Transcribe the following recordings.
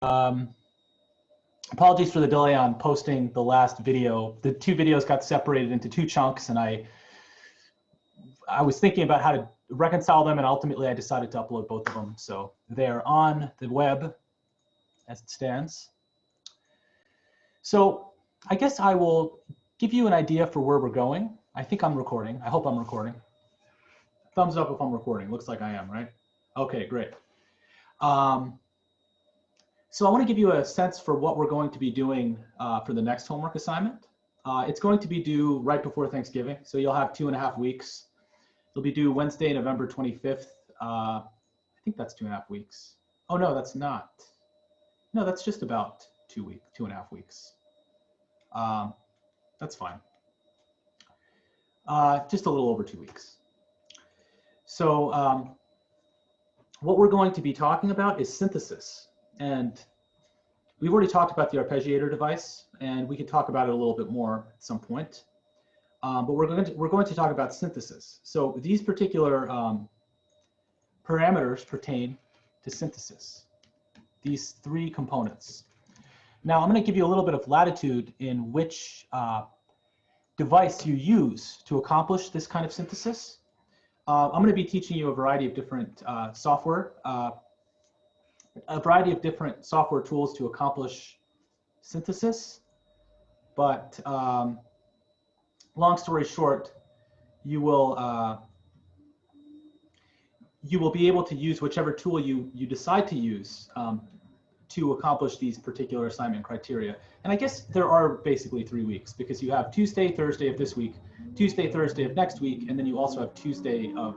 Apologies for the delay on posting the last video. The two videos got separated into two chunks, and I was thinking about how to reconcile them, and ultimately I decided to upload both of them. So they're on the web as it stands. So I guess I will give you an idea for where we're going. I think I'm recording. I hope I'm recording. Thumbs up if I'm recording. Looks like I am, right? Okay, great. So I want to give you a sense for what we're going to be doing for the next homework assignment. It's going to be due right before Thanksgiving, so you'll have 2.5 weeks. It'll be due Wednesday, November 25th. I think that's 2.5 weeks. Oh no, that's not. No, that's just about 2.5 weeks. That's fine. Just a little over 2 weeks. So what we're going to be talking about is synthesis. And we've already talked about the Arpeggiator device, and we could talk about it a little bit more at some point. But we're going to talk about synthesis. So these particular parameters pertain to synthesis, these three components. Now I'm going to give you a little bit of latitude in which device you use to accomplish this kind of synthesis. I'm going to be teaching you a variety of different software tools to accomplish synthesis. But long story short, you will be able to use whichever tool you decide to use to accomplish these particular assignment criteria. And I guess there are basically 3 weeks, because you have Tuesday, Thursday of this week, Tuesday, Thursday of next week, and then you also have Tuesday of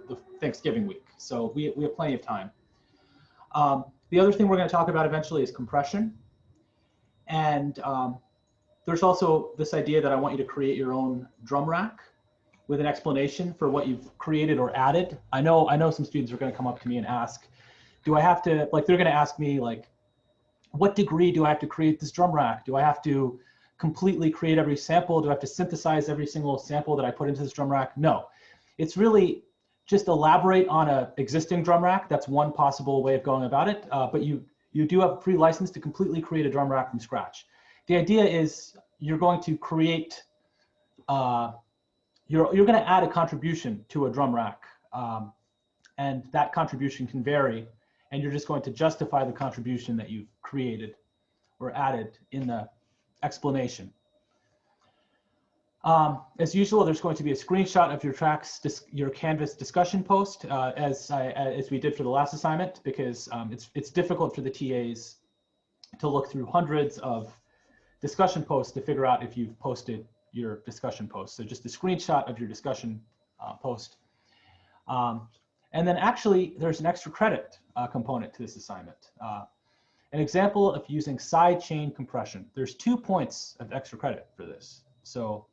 the Thanksgiving week. So we have plenty of time. The other thing we're going to talk about eventually is compression. And there's also this idea that I want you to create your own drum rack with an explanation for what you've created or added. I know some students are going to come up to me and ask, do I have to, like, they're going to ask me, like, what degree do I have to create this drum rack? Do I have to completely create every sample? Do I have to synthesize every single sample that I put into this drum rack? No, it's really just elaborate on an existing drum rack. That's one possible way of going about it. But you do have free license to completely create a drum rack from scratch. The idea is you're going to create, you're going to add a contribution to a drum rack. And that contribution can vary. And you're just going to justify the contribution that you've created or added in the explanation. As usual, there's going to be a screenshot of your tracks, your Canvas discussion post, as we did for the last assignment, because it's difficult for the TAs to look through hundreds of discussion posts to figure out if you've posted your discussion post. So just a screenshot of your discussion post. And then actually, there's an extra credit component to this assignment. An example of using side chain compression. There's 2 points of extra credit for this. So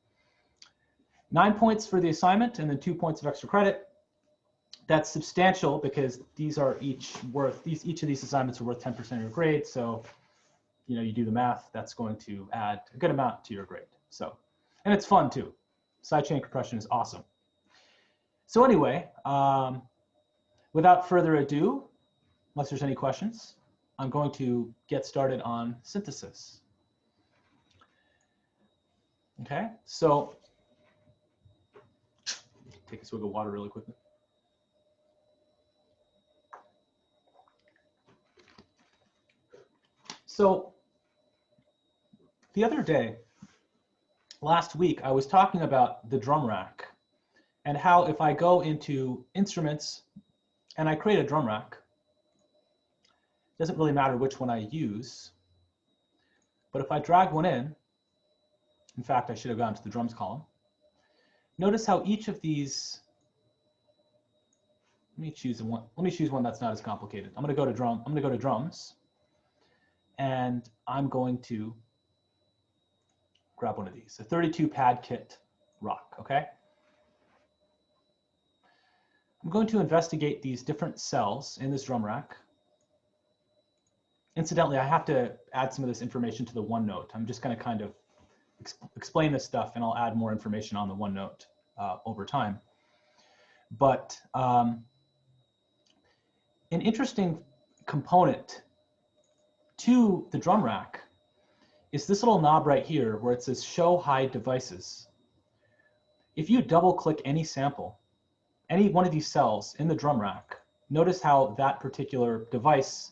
9 points for the assignment and then 2 points of extra credit. That's substantial because these are each worth, each of these assignments are worth 10% of your grade. So, you know, you do the math, that's going to add a good amount to your grade. So, and it's fun too. Side chain compression is awesome. So anyway, without further ado, unless there's any questions, I'm going to get started on synthesis. Okay, so take a swig of water really quickly. So the other day, last week, I was talking about the drum rack and how if I go into instruments and I create a drum rack, it doesn't really matter which one I use, but if I drag one in fact, I should have gone to the drums column. Notice how each of these, let me choose one that's not as complicated. I'm going to go to drums, and I'm going to grab one of these, a 32 pad kit rock, okay? I'm going to investigate these different cells in this drum rack. Incidentally, I have to add some of this information to the OneNote. I'm just going to kind of explain this stuff, and I'll add more information on the OneNote over time. But an interesting component to the drum rack is this little knob right here where it says Show Hide Devices. If you double click any sample, any one of these cells in the drum rack, notice how that particular device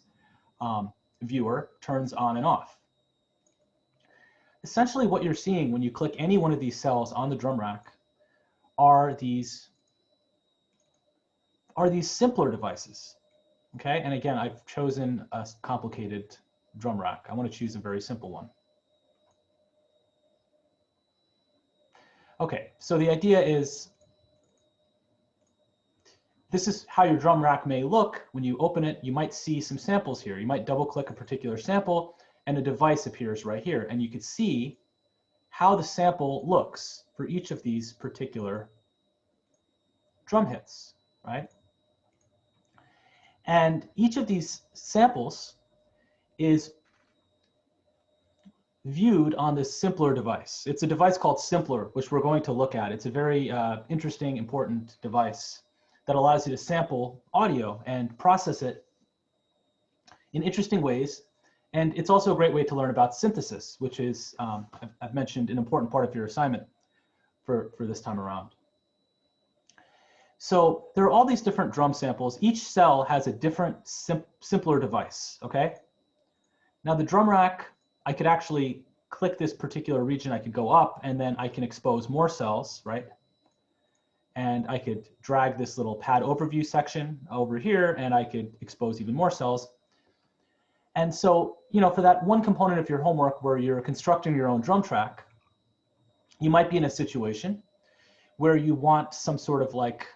viewer turns on and off. Essentially what you're seeing when you click any one of these cells on the drum rack are these simpler devices. Okay, and again, I've chosen a complicated drum rack. I want to choose a very simple one. Okay, so the idea is, this is how your drum rack may look. When you open it, you might see some samples here. You might double click a particular sample and a device appears right here. And you can see how the sample looks for each of these particular drum hits, right? And each of these samples is viewed on this simpler device. It's a device called Simpler, which we're going to look at. It's a very interesting, important device that allows you to sample audio and process it in interesting ways. And it's also a great way to learn about synthesis, which is, I've mentioned, an important part of your assignment for this time around. So there are all these different drum samples. Each cell has a different simpler device, okay? Now the drum rack, I could actually click this particular region, I could go up, and then I can expose more cells, right? And I could drag this little pad overview section over here, and I could expose even more cells. And so, you know, for that one component of your homework where you're constructing your own drum track, you might be in a situation where you want some sort of like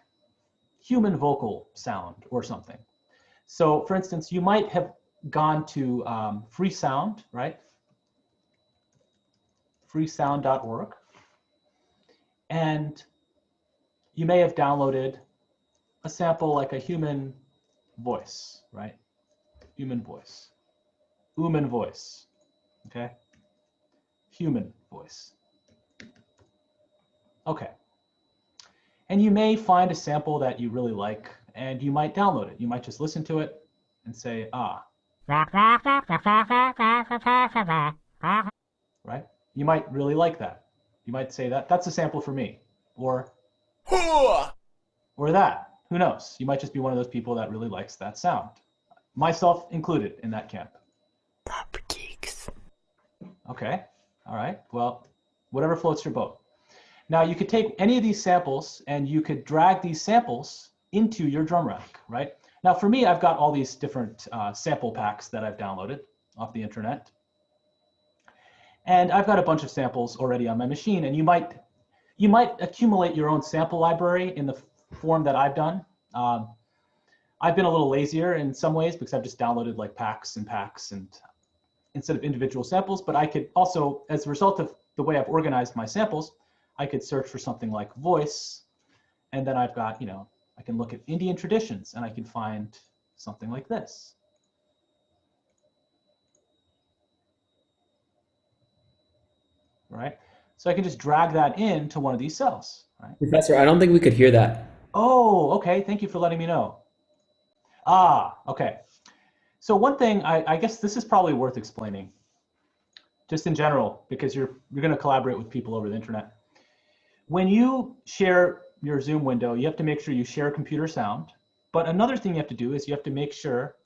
human vocal sound or something. So for instance, you might have gone to Free Sound, right? freesound.org. And you may have downloaded a sample like a human voice, right? Human voice. Human voice, okay? Human voice. Okay. And you may find a sample that you really like, and you might download it. You might just listen to it and say, ah. Right? You might really like that. You might say that, that's a sample for me. Or that, who knows? You might just be one of those people that really likes that sound. Myself included in that camp. Pop geeks. Okay, all right, well, whatever floats your boat. Now you could take any of these samples and you could drag these samples into your drum rack, right? Now for me, I've got all these different sample packs that I've downloaded off the internet. And I've got a bunch of samples already on my machine, and you might accumulate your own sample library in the form that I've done. I've been a little lazier in some ways because I've just downloaded like packs and packs and instead of individual samples, but I could also, as a result of the way I've organized my samples, I could search for something like voice, and then I've got, you know, I can look at Indian traditions and I can find something like this. Right? So I can just drag that into one of these cells, right? Professor, I don't think we could hear that. Oh, okay. Thank you for letting me know. Ah, okay. So one thing, I guess this is probably worth explaining, just in general, because you're going to collaborate with people over the internet. When you share your Zoom window, you have to make sure you share computer sound. But another thing you have to do is you have to make sure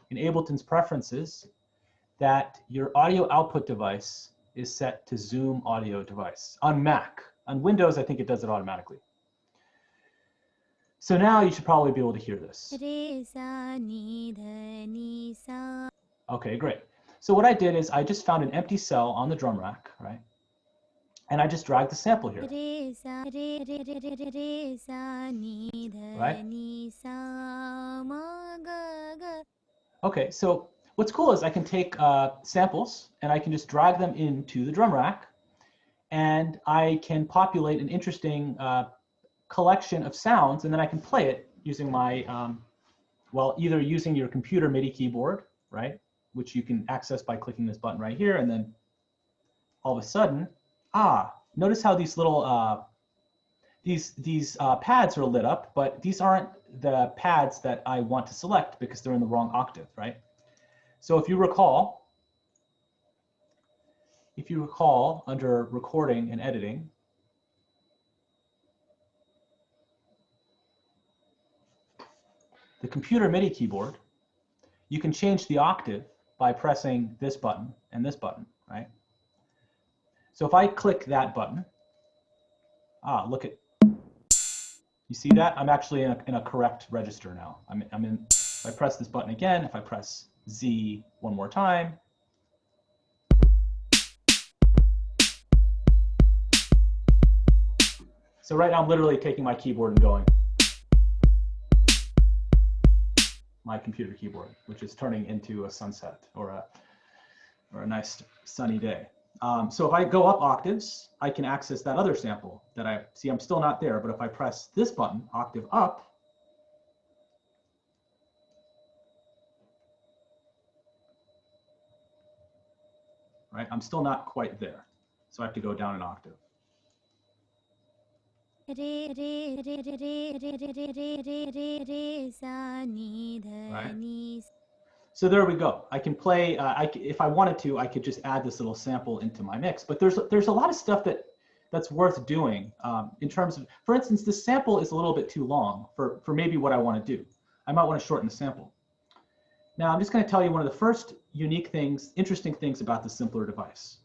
in Ableton's preferences that your audio output device is set to Zoom audio device on Mac. On Windows, I think it does it automatically. So now you should probably be able to hear this. Okay, great. So what I did is I just found an empty cell on the drum rack, right? And I just dragged the sample here. Right? Okay, so what's cool is I can take samples and I can just drag them into the drum rack, and I can populate an interesting collection of sounds, and then I can play it using my, well, either using your computer MIDI keyboard, right, which you can access by clicking this button right here, and then all of a sudden, notice how these little, these pads are lit up, but these aren't the pads that I want to select because they're in the wrong octave, right? So if you recall, if you recall, under recording and editing, the computer MIDI keyboard, you can change the octave by pressing this button and this button, right? So if I click that button, look at, you see that? I'm actually in a correct register now. I'm in, if I press this button again, if I press Z one more time, so right now I'm literally taking my keyboard and going, my computer keyboard, which is turning into a sunset or a nice sunny day. So if I go up octaves, I can access that other sample that I see. I'm still not there, but if I press this button, octave up, right, I'm still not quite there. So I have to go down an octave. Right. So there we go. I can play, if I wanted to, I could just add this little sample into my mix. But there's a lot of stuff that's worth doing in terms of, for instance, this sample is a little bit too long for maybe what I want to do. I might want to shorten the sample. Now I'm just going to tell you one of the first unique things, interesting things about the simpler device.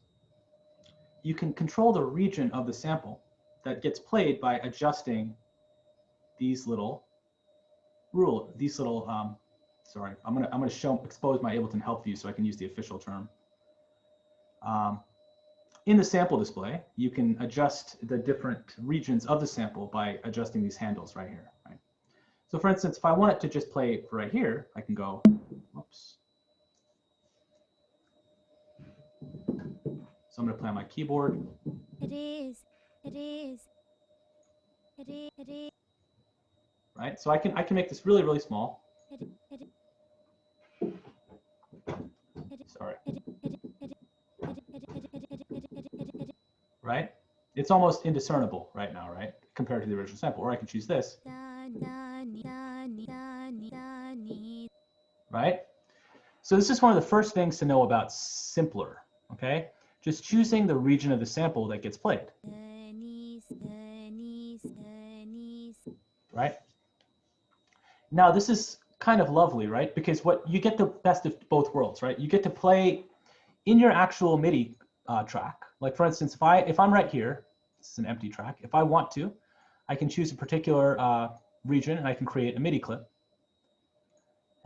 You can control the region of the sample that gets played by adjusting these little sorry, I'm gonna expose my Ableton help view so I can use the official term. In the sample display, you can adjust the different regions of the sample by adjusting these handles right here. Right? So for instance, if I want it to just play right here, I can go, whoops. So I'm gonna play on my keyboard. Right, so I can make this really, really small. Sorry. Right? It's almost indiscernible right now, right? Compared to the original sample. Or I can choose this. Right? So this is one of the first things to know about simpler, okay? Just choosing the region of the sample that gets played. Right? Now this is kind of lovely, right? Because what you get the best of both worlds, right? You get to play in your actual MIDI track. Like for instance, if I'm right here, this is an empty track. If I want to, I can choose a particular region and I can create a MIDI clip.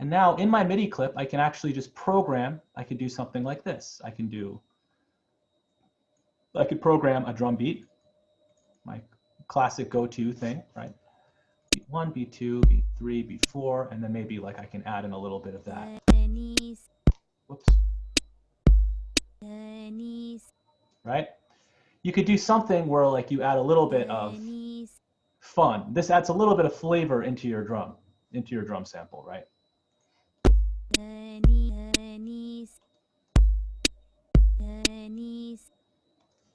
And now in my MIDI clip, I can actually just program. I could do something like this. I could program a drum beat, my classic go-to thing, right? Beat 1, beat 2, beat 3, beat 4, and then maybe like I can add in a little bit of that. Whoops. Right? You could do something where like you add a little bit of fun. This adds a little bit of flavor into your drum sample, right?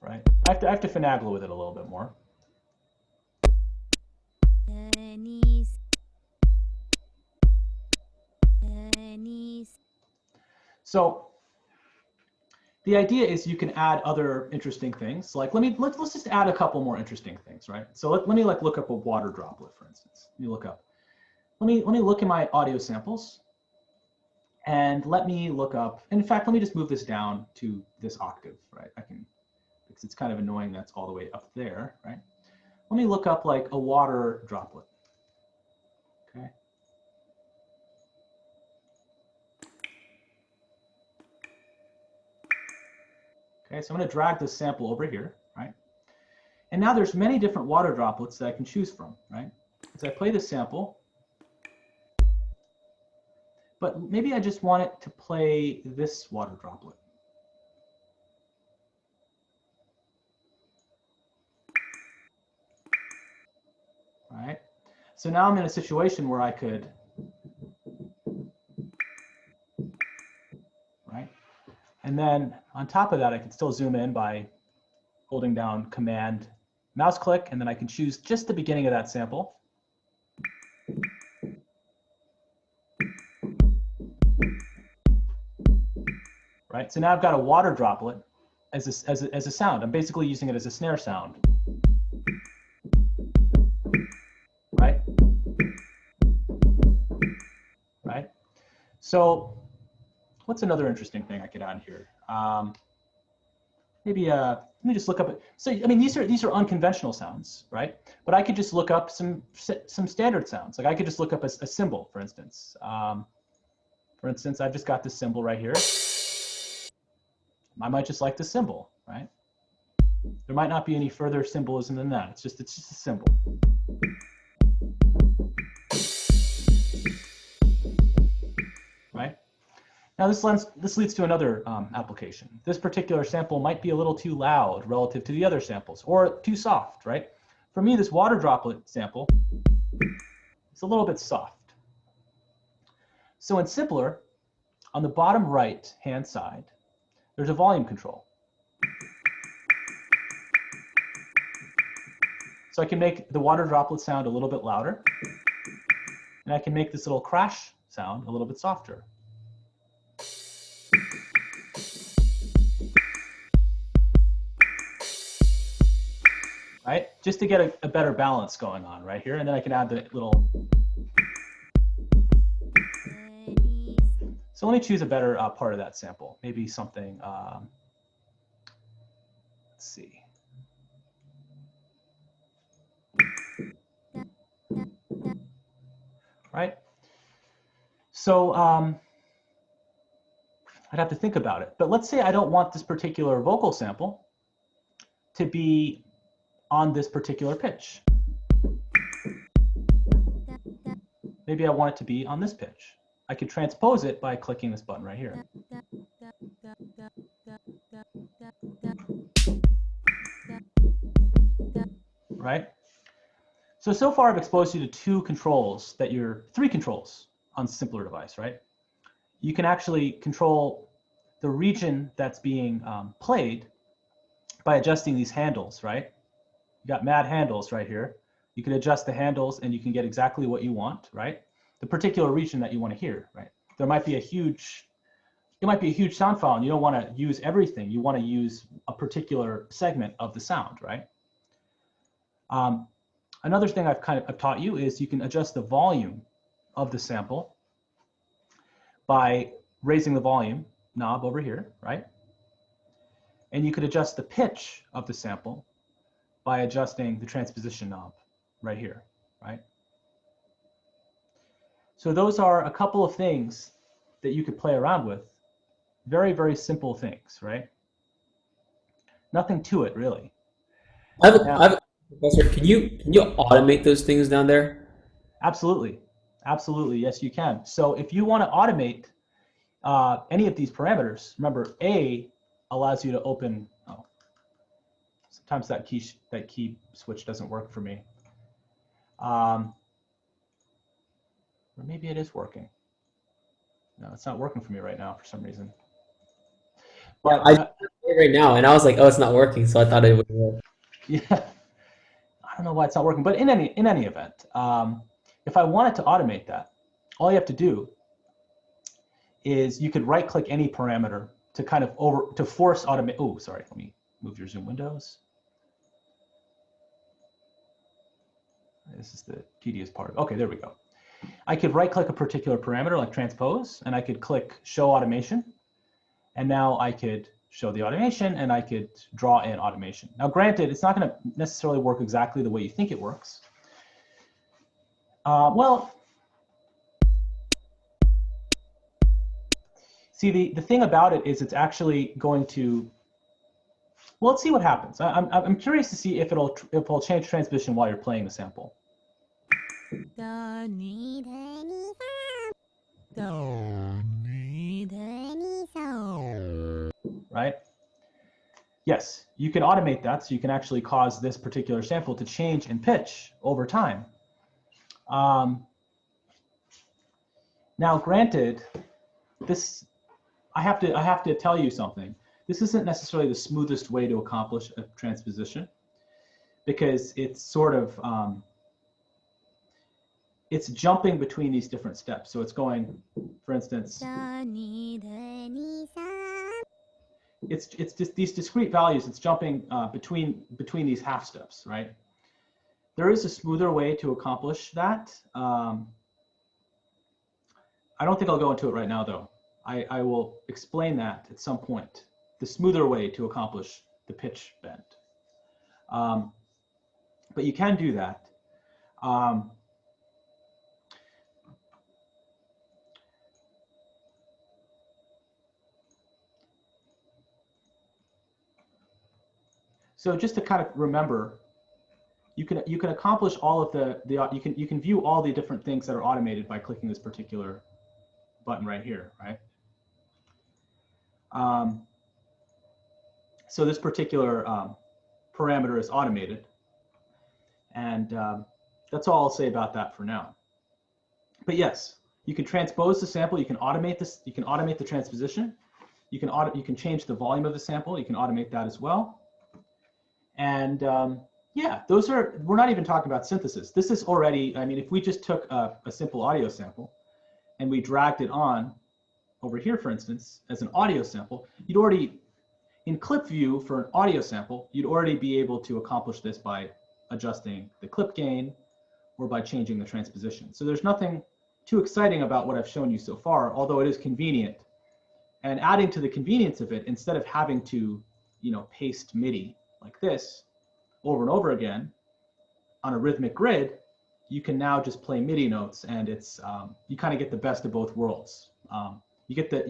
Right? I have to finagle with it a little bit more. So the idea is you can add other interesting things. Like let's just add a couple more interesting things, right? So let me like look up a water droplet, for instance. Let me look in my audio samples, and let me look up. In fact, let me just move this down to this octave, right? Because it's kind of annoying that's all the way up there, right? Let me look up like a water droplet. Okay. Okay, so I'm going to drag this sample over here, right? And now there's many different water droplets that I can choose from, right? As I play this sample, but maybe I just want it to play this water droplet. All right. So now I'm in a situation where I could, right? And then on top of that, I can still zoom in by holding down Command mouse click, and then I can choose just the beginning of that sample. Right, so now I've got a water droplet as a sound. I'm basically using it as a snare sound, right? Right. So what's another interesting thing I could add here? Maybe let me just look up. So I mean, these are unconventional sounds, right? But I could just look up some standard sounds. Like I could just look up a cymbal, for instance. I've just got this cymbal right here. I might just like the cymbal, right? There might not be any further symbolism than that. It's just a symbol. Right? Now this leads to another application. This particular sample might be a little too loud relative to the other samples, or too soft, right? For me, this water droplet sample is a little bit soft. So in Simpler, on the bottom right hand side, there's a volume control. So I can make the water droplet sound a little bit louder, and I can make this little crash sound a little bit softer. Right? Just to get a better balance going on right here, and then I can add the little. So let me choose a better part of that sample. Maybe something, let's see. Right? So I'd have to think about it. But let's say I don't want this particular vocal sample to be on this particular pitch. Maybe I want it to be on this pitch. I could transpose it by clicking this button right here. Right? So far I've exposed you to three controls on Simpler device, right? You can actually control the region that's being played by adjusting these handles, right? You got mad handles right here. You can adjust the handles and you can get exactly what you want, right? The particular region that you want to hear, right? It might be a huge sound file and you don't want to use everything. You want to use a particular segment of the sound, right? Another thing I've taught you is you can adjust the volume of the sample by raising the volume knob over here, right? And you could adjust the pitch of the sample by adjusting the transposition knob right here, right? So those are a couple of things that you could play around with. Very, very simple things, right? Nothing to it, really. Professor, can you automate those things down there? Absolutely. Absolutely. Yes, you can. So if you want to automate any of these parameters, remember A allows you to open, sometimes that key switch doesn't work for me. Or maybe it is working. No, it's not working for me right now for some reason. But I did it right now, and I was like, "Oh, it's not working," so I thought it would work. Yeah, I don't know why it's not working, but in any event, if I wanted to automate that, all you have to do is you could right-click any parameter to kind of force automate. Oh, sorry. Let me move your Zoom windows. This is the tedious part. Okay, there we go. I could right-click a particular parameter like transpose, and I could click show automation. And now I could show the automation, and I could draw in automation. Now, granted, it's not going to necessarily work exactly the way you think it works. Well, see, the thing about it is it's actually going to. Well, let's see what happens. I'm curious to see if it'll change transmission while you're playing the sample. Don't need any sound. Don't need any sound. Right? Yes, you can automate that, so you can actually cause this particular sample to change in pitch over time. Now, granted, this I have to tell you something. This isn't necessarily the smoothest way to accomplish a transposition, because it's sort of it's jumping between these different steps. So it's going, for instance, Don't need any sound. it's just these discrete values. It's jumping between these half steps, right? There is a smoother way to accomplish that. I don't think I'll go into it right now, though. I will explain that at some point, the smoother way to accomplish the pitch bend. But you can do that. So just to kind of remember, you can accomplish all of you can view all the different things that are automated by clicking this particular button right here, right? So this particular parameter is automated, and that's all I'll say about that for now. But yes, you can transpose the sample. You can automate this. You can automate the transposition. You can change the volume of the sample. You can automate that as well. And yeah, we're not even talking about synthesis. This is already, I mean, if we just took a simple audio sample and we dragged it on over here, for instance, as an audio sample, you'd already, in clip view for an audio sample, you'd already be able to accomplish this by adjusting the clip gain or by changing the transposition. So there's nothing too exciting about what I've shown you so far, although it is convenient. And adding to the convenience of it, instead of having to, paste MIDI like this over and over again on a rhythmic grid, you can now just play MIDI notes, and it's you kind of get the best of both worlds. You get the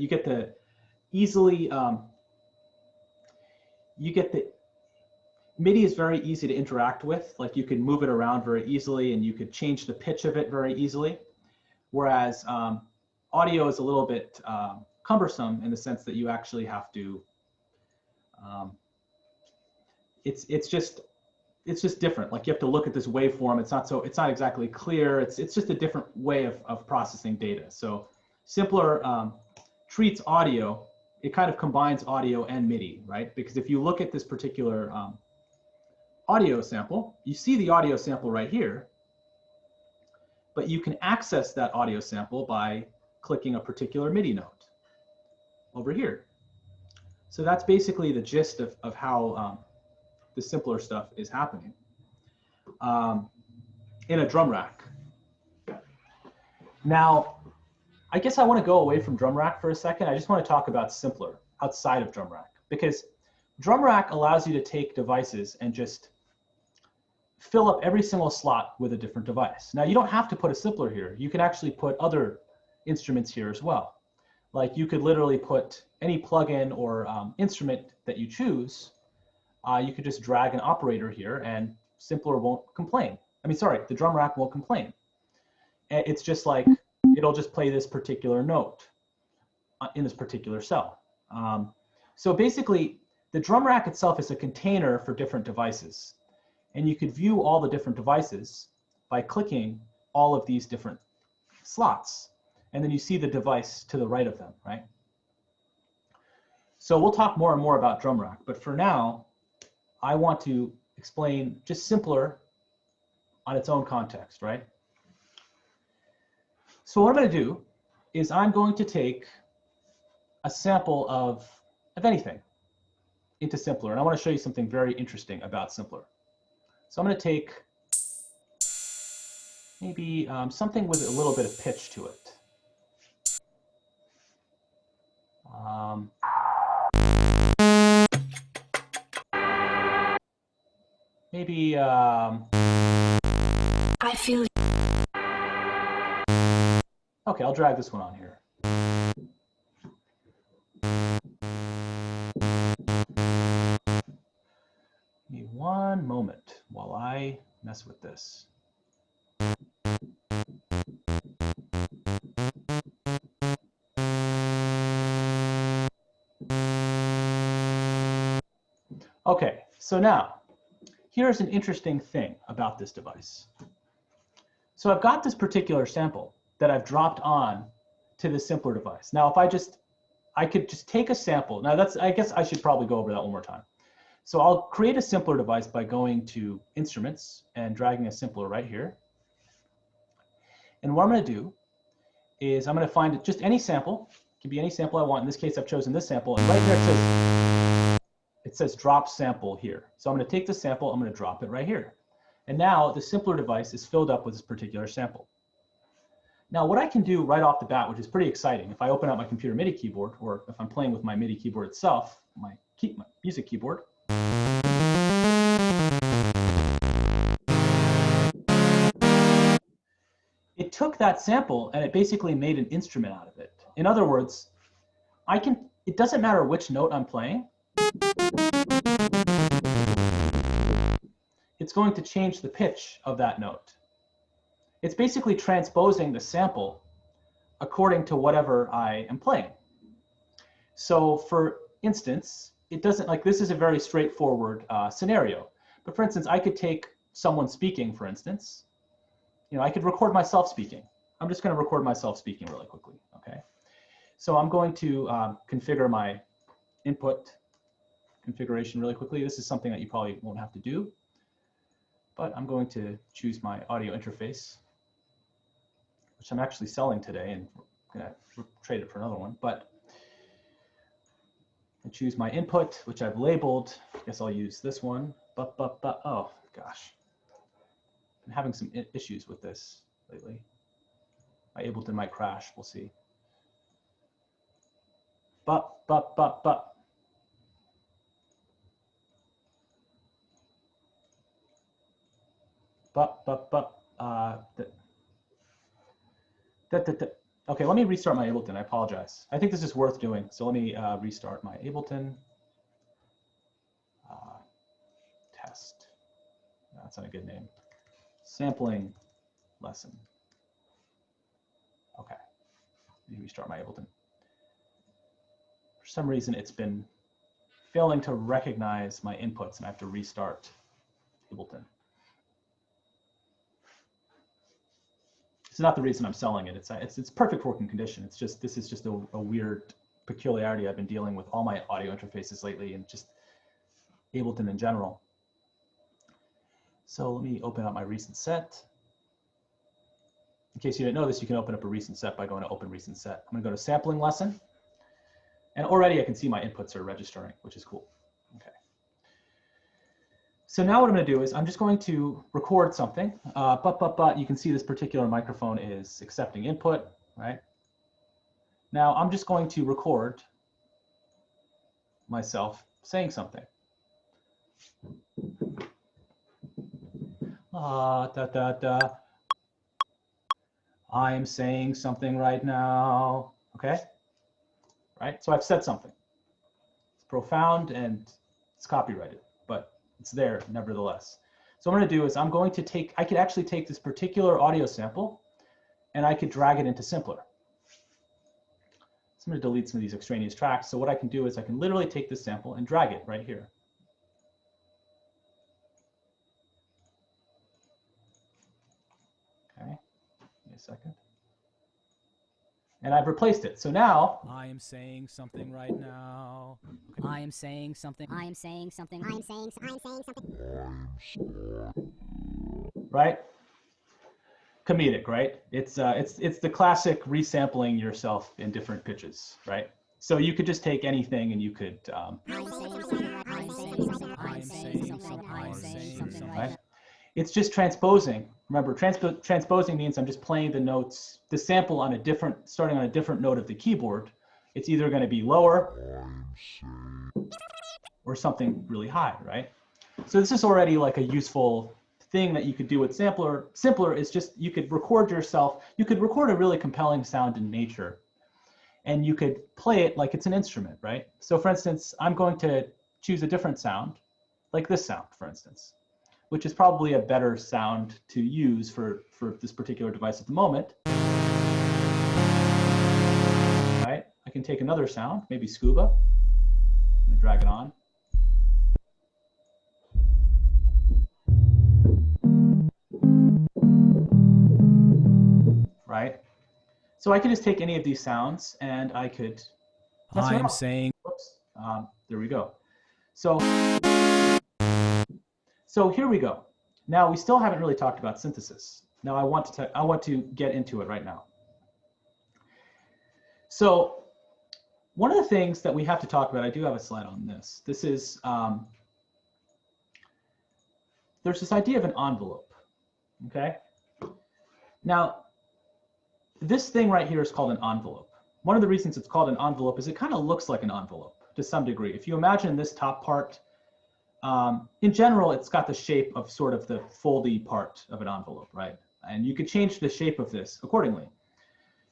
MIDI is very easy to interact with. Like, you can move it around very easily, and you could change the pitch of it very easily. Whereas audio is a little bit cumbersome in the sense that you actually have to. It's just different. Like, you have to look at this waveform. It's not exactly clear. It's just a different way of processing data. So Simpler treats audio. It kind of combines audio and MIDI, right? Because if you look at this particular audio sample, you see the audio sample right here, but you can access that audio sample by clicking a particular MIDI note over here. So that's basically the gist of how the simpler stuff is happening in a drum rack. Now, I guess I want to go away from drum rack for a second. I just want to talk about simpler outside of drum rack, because drum rack allows you to take devices and just fill up every single slot with a different device. Now, you don't have to put a simpler here. You can actually put other instruments here as well. Like, you could literally put any plugin or instrument that you choose. You could just drag an operator here, and simpler won't complain. I mean, sorry, the drum rack won't complain. It's just like, it'll just play this particular note in this particular cell. So basically, the drum rack itself is a container for different devices. And you could view all the different devices by clicking all of these different slots. And then you see the device to the right of them, right? So we'll talk more and more about drum rack. But for now, I want to explain just simpler on its own context, right? So what I'm going to do is I'm going to take a sample of anything into simpler. And I want to show you something very interesting about simpler. So I'm going to take maybe something with a little bit of pitch to it. Maybe I feel. Okay, I'll drag this one on here. Give me one moment while I mess with this. Okay, so now, here's an interesting thing about this device. So I've got this particular sample that I've dropped on to the simpler device. Now, if I could just take a sample. Now I guess I should probably go over that one more time. So I'll create a simpler device by going to Instruments and dragging a simpler right here. And what I'm going to do is I'm going to find just any sample. It can be any sample I want. In this case, I've chosen this sample. And right there it says it says drop sample here. So I'm going to take the sample, I'm going to drop it right here. And now the simpler device is filled up with this particular sample. Now what I can do right off the bat, which is pretty exciting, if I open up my computer MIDI keyboard, or if I'm playing with my MIDI keyboard itself, my music keyboard, it took that sample and it basically made an instrument out of it. In other words, it doesn't matter which note I'm playing, it's going to change the pitch of that note. It's basically transposing the sample according to whatever I am playing. So for instance, it doesn't, like, this is a very straightforward scenario. But for instance, I could take someone speaking, for instance. I could record myself speaking. I'm just going to record myself speaking really quickly, okay? So I'm going to configure my input configuration really quickly. This is something that you probably won't have to do, but I'm going to choose my audio interface, which I'm actually selling today, and I'm going to trade it for another one. But I choose my input, which I've labeled. I guess I'll use this one. Oh gosh, I'm having some issues with this lately. My Ableton might crash. We'll see. Okay, let me restart my Ableton. I apologize. I think this is worth doing. So let me restart my Ableton. Test. That's not a good name. Sampling lesson. Okay, let me restart my Ableton. For some reason, it's been failing to recognize my inputs, and I have to restart Ableton. It's not the reason I'm selling it. It's perfect working condition. It's just, this is just a weird peculiarity I've been dealing with all my audio interfaces lately, and just Ableton in general. So let me open up my recent set. In case you didn't know this, you can open up a recent set by going to Open Recent Set. I'm going to go to Sampling Lesson. And already I can see my inputs are registering, which is cool. Okay. So now what I'm going to do is I'm just going to record something. But you can see this particular microphone is accepting input, right? Now I'm just going to record myself saying something. I am saying something right now. Okay, right? So I've said something. It's profound and it's copyrighted, but it's there nevertheless. So what I'm going to do is I'm going to take, I could actually take this particular audio sample and I could drag it into Simpler. So I'm going to delete some of these extraneous tracks. So what I can do is I can literally take this sample and drag it right here. Okay, give me a second. And I've replaced it. So now I am saying something right now. Okay. I am saying something. I am saying something. I am saying something. Right? Comedic, right? It's the classic resampling yourself in different pitches, right? So you could just take anything and you could right? It's just transposing. Remember, transposing means I'm just playing the notes, the sample on a different, starting on a different note of the keyboard. It's either going to be lower or something really high, right? So this is already like a useful thing that you could do with Sampler. Simpler is just, you could record yourself, you could record a really compelling sound in nature, and you could play it like it's an instrument, right? So for instance, I'm going to choose a different sound, like this sound, for instance, which is probably a better sound to use for this particular device at the moment. Right? I can take another sound, maybe scuba. I'm gonna drag it on. Right? So I could just take any of these sounds and I could. I am saying. Whoops. There we go. So here we go. Now we still haven't really talked about synthesis. Now I want to get into it right now. So one of the things that we have to talk about, I do have a slide on this. This is, there's this idea of an envelope, okay? Now, this thing right here is called an envelope. One of the reasons it's called an envelope is it kind of looks like an envelope to some degree. If you imagine this top part, in general, it's got the shape of sort of the foldy part of an envelope, right? And you could change the shape of this accordingly.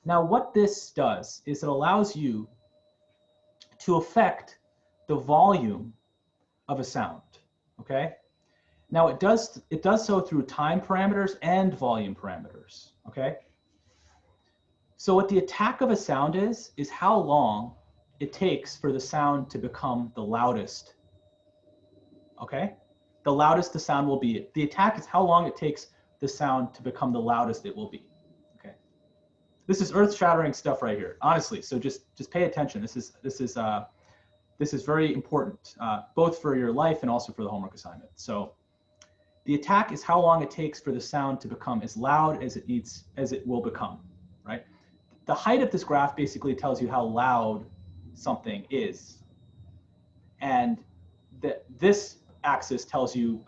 Now, what this does is it allows you to affect the volume of a sound, okay? Now, it does so through time parameters and volume parameters, okay? So what the attack of a sound is how long it takes for the sound to become the loudest, okay? The loudest the sound will be. The attack is how long it takes the sound to become the loudest it will be, okay? This is earth-shattering stuff right here, honestly. So just pay attention. This is very important, both for your life and also for the homework assignment. So the attack is how long it takes for the sound to become as loud as it will become, right? The height of this graph basically tells you how loud something is, and this axis tells you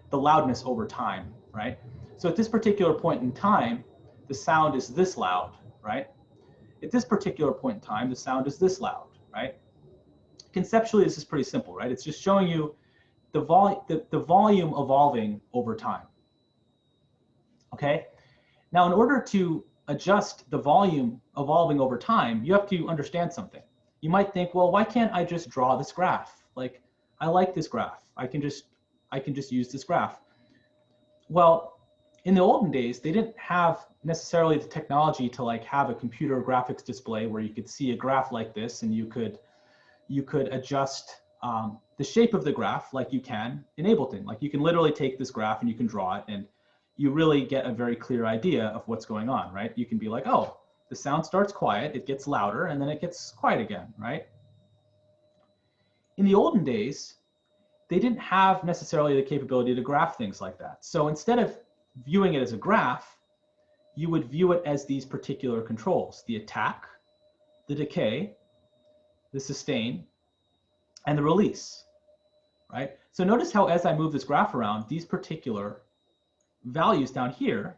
the loudness over time, right? So at this particular point in time, the sound is this loud, right? At this particular point in time, the sound is this loud, right? Conceptually, this is pretty simple, right? It's just showing you the volume evolving over time, okay? Now, in order to adjust the volume evolving over time, you have to understand something. You might think, well, why can't I just draw this graph? Like, I like this graph. I can just use this graph. Well, in the olden days, they didn't have necessarily the technology to like have a computer graphics display where you could see a graph like this and you could adjust the shape of the graph like you can in Ableton. Like you can literally take this graph and you can draw it and you really get a very clear idea of what's going on, right? You can be like, oh, the sound starts quiet, it gets louder, and then it gets quiet again, right? In the olden days, they didn't have necessarily the capability to graph things like that. So instead of viewing it as a graph, you would view it as these particular controls: the attack, the decay, the sustain, and the release, right? So notice how as I move this graph around, these particular values down here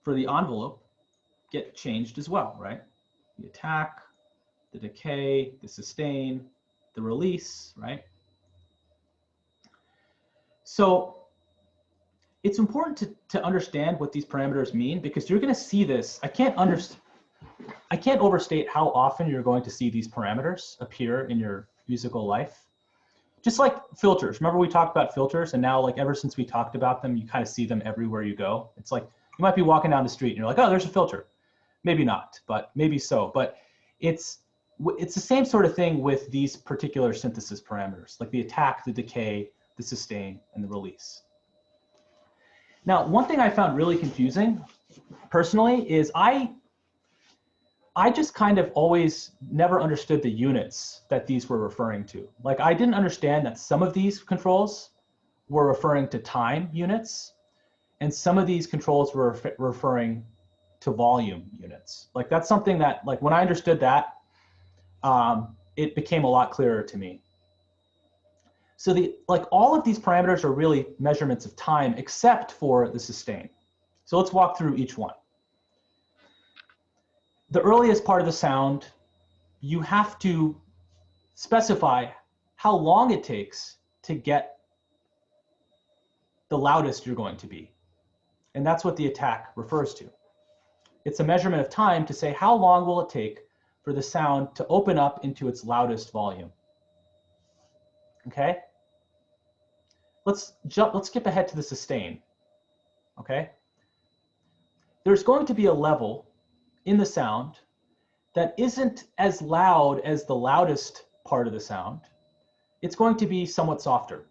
for the envelope get changed as well, right? The attack, the decay, the sustain, the release, right? So it's important to understand what these parameters mean, because you're going to see this. I can't overstate how often you're going to see these parameters appear in your musical life. Just like filters. Remember we talked about filters, and now like ever since we talked about them, you kind of see them everywhere you go. It's like you might be walking down the street and you're like, oh, there's a filter. Maybe not, but maybe so. But it's the same sort of thing with these particular synthesis parameters, like the attack, the decay, the sustain, and the release. Now, one thing I found really confusing personally is I just kind of always never understood the units that these were referring to. Like I didn't understand that some of these controls were referring to time units and some of these controls were referring to volume units. Like that's something that, like when I understood that, it became a lot clearer to me. So all of these parameters are really measurements of time except for the sustain. So let's walk through each one. The earliest part of the sound, you have to specify how long it takes to get the loudest you're going to be. And that's what the attack refers to. It's a measurement of time to say how long will it take for the sound to open up into its loudest volume. Okay? Let's skip ahead to the sustain. Okay? There's going to be a level in the sound that isn't as loud as the loudest part of the sound. It's going to be somewhat softer.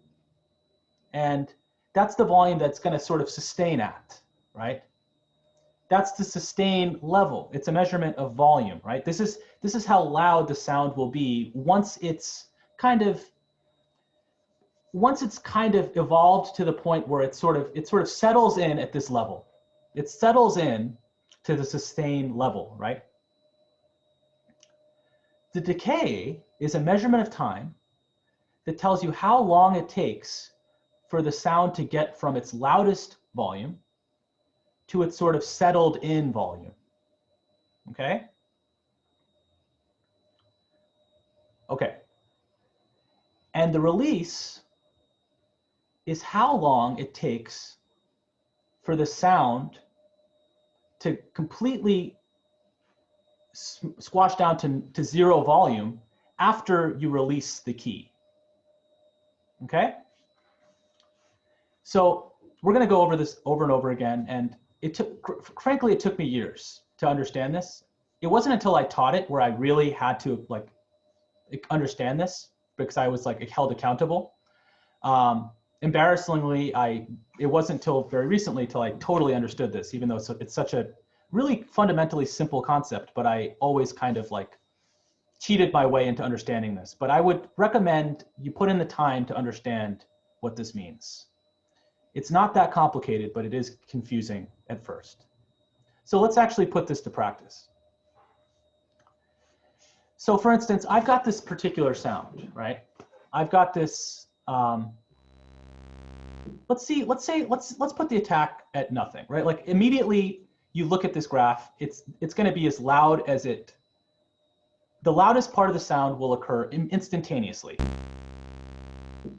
And that's the volume that's going to sort of sustain at, right? That's the sustain level. It's a measurement of volume, right? This is how loud the sound will be once it's kind of evolved to the point where it sort of settles in at this level. It settles in to the sustain level, right? the decay is a measurement of time that tells you how long it takes for the sound to get from its loudest volume to its sort of settled in volume. Okay? Okay. And the release is how long it takes for the sound to completely squash down to zero volume after you release the key. Okay? So we're going to go over this over and over again, and frankly, it took me years to understand this. It wasn't until I taught it where I really had to like understand this, because I was like held accountable. Embarrassingly, it wasn't until very recently till I totally understood this, even though it's such a really fundamentally simple concept, but I always kind of like cheated my way into understanding this. But I would recommend you put in the time to understand what this means. It's not that complicated, but it is confusing at first. So let's actually put this to practice. So for instance, I've got this particular sound, right? I've got this, let's put the attack at nothing, right? Like immediately you look at this graph, it's gonna be as loud as the loudest part of the sound will occur instantaneously.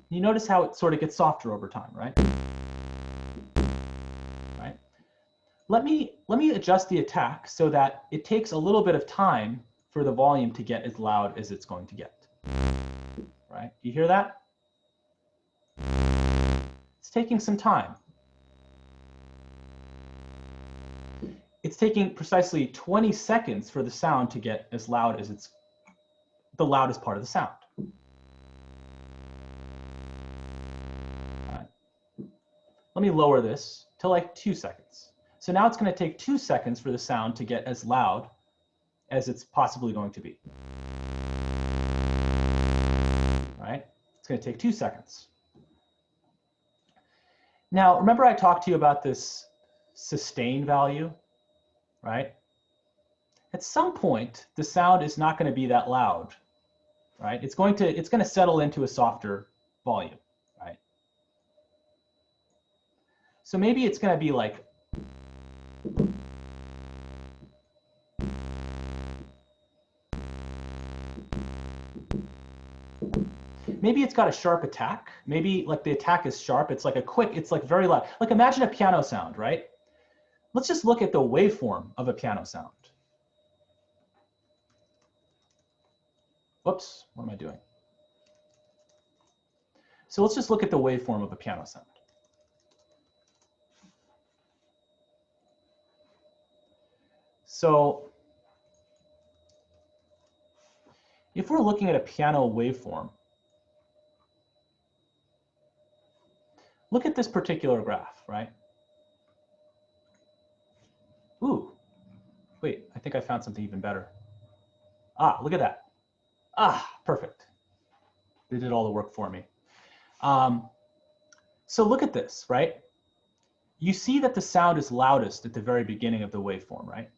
You notice how it sort of gets softer over time, right? Right. Let me adjust the attack so that it takes a little bit of time for the volume to get as loud as it's going to get. Right? You hear that? It's taking some time. It's taking precisely 20 seconds for the sound to get as loud as it's the loudest part of the sound. Right. Let me lower this to like 2 seconds. So now it's going to take 2 seconds for the sound to get as loud as it's possibly going to be. Right? It's going to take 2 seconds. Now, remember I talked to you about this sustain value, right? At some point, the sound is not going to be that loud, right? It's going to settle into a softer volume, right? So maybe it's going to be like, maybe it's got a sharp attack. Maybe like the attack is sharp. It's like it's like very loud. Like imagine a piano sound, right? Let's just look at the waveform of a piano sound. Whoops, what am I doing? So let's just look at the waveform of a piano sound. So if we're looking at a piano waveform, look at this particular graph, right? Ooh, wait, I think I found something even better. Ah, look at that. Ah, perfect. They did all the work for me. So look at this, right? You see that the sound is loudest at the very beginning of the waveform, right?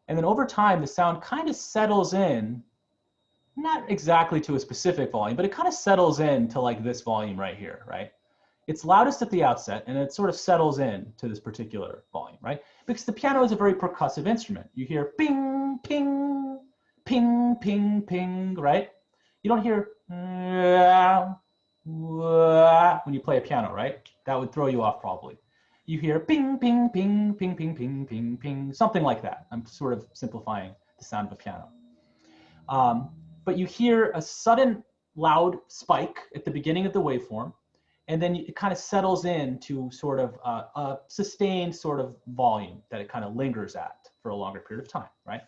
And then over time, the sound kind of settles in, not exactly to a specific volume, but it kind of settles in to like this volume right here, right? It's loudest at the outset, and it sort of settles in to this particular volume, right? Because the piano is a very percussive instrument. You hear ping, ping, ping, ping, ping, right? You don't hear when you play a piano, right? That would throw you off probably. You hear ping, ping, ping, ping, ping, ping, ping, ping, something like that. I'm sort of simplifying the sound of a piano. But you hear a sudden loud spike at the beginning of the waveform, and then it kind of settles into sort of a sustained sort of volume that it kind of lingers at for a longer period of time, right?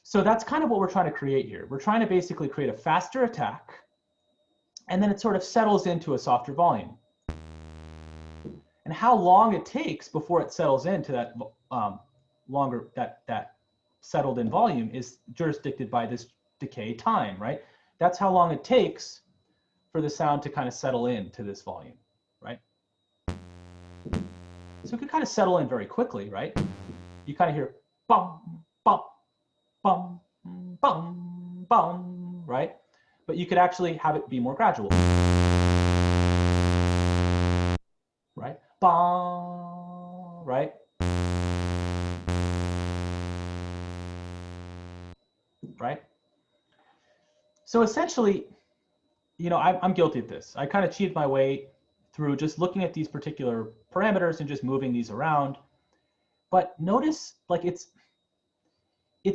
So that's kind of what we're trying to create here. We're trying to basically create a faster attack, and then it sort of settles into a softer volume. And how long it takes before it settles into that that settled in volume is jurisdicted by this decay time, right? That's how long it takes for the sound to kind of settle into this volume, right? So it could kind of settle in very quickly, right? You kind of hear bum, bum, bum, bum, bum, right? But you could actually have it be more gradual, right? Bum, right? Right? So essentially, you know, I'm guilty of this. I kind of cheated my way through just looking at these particular parameters and just moving these around. But notice, like, it's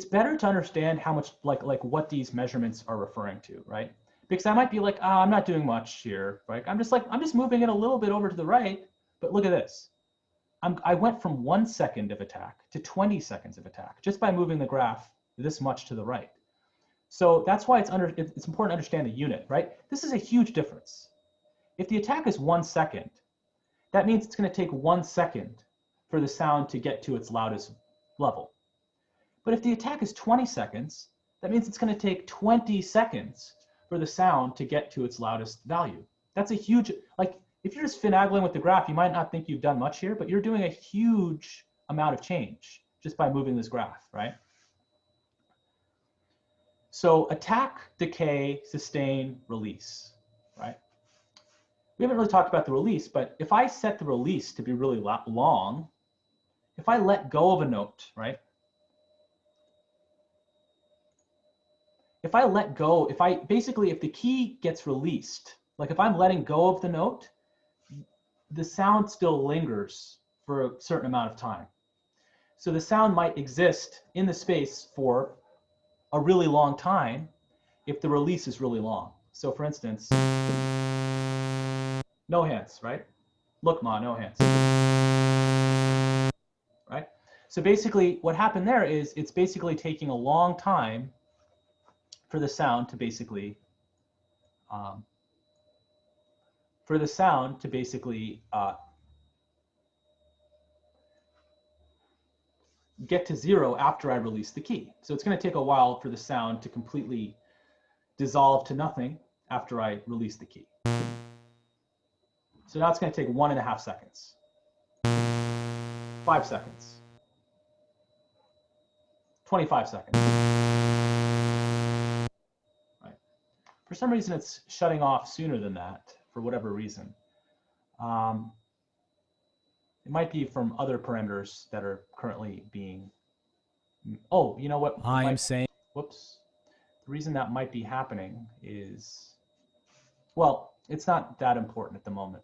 better to understand how much, like what these measurements are referring to, right? Because I might be like, I'm not doing much here, right? I'm just moving it a little bit over to the right, but look at this. I went from 1 second of attack to 20 seconds of attack just by moving the graph this much to the right. So that's why it's important to understand the unit, right? This is a huge difference. If the attack is 1 second, that means it's going to take 1 second for the sound to get to its loudest level. But if the attack is 20 seconds, that means it's going to take 20 seconds for the sound to get to its loudest value. That's a huge, like, if you're just finagling with the graph, you might not think you've done much here, but you're doing a huge amount of change just by moving this graph, right? So attack, decay, sustain, release, right? We haven't really talked about the release, but if I set the release to be really long, if I let go of a note, right? If I let go, if the key gets released, like if I'm letting go of the note, the sound still lingers for a certain amount of time. So the sound might exist in the space for a really long time if the release is really long. So for instance, no hands, right? Look, Ma, no hands. Right? So basically what happened there is it's basically taking a long time for the sound to basically get to 0 after I release the key. So it's going to take a while for the sound to completely dissolve to nothing after I release the key. So now it's going to take 1.5 seconds, 5 seconds, 25 seconds. Right. For some reason, it's shutting off sooner than that, for whatever reason. It might be from other parameters that are currently being. Oh, you know what? Whoops. The reason that might be happening is, well, it's not that important at the moment.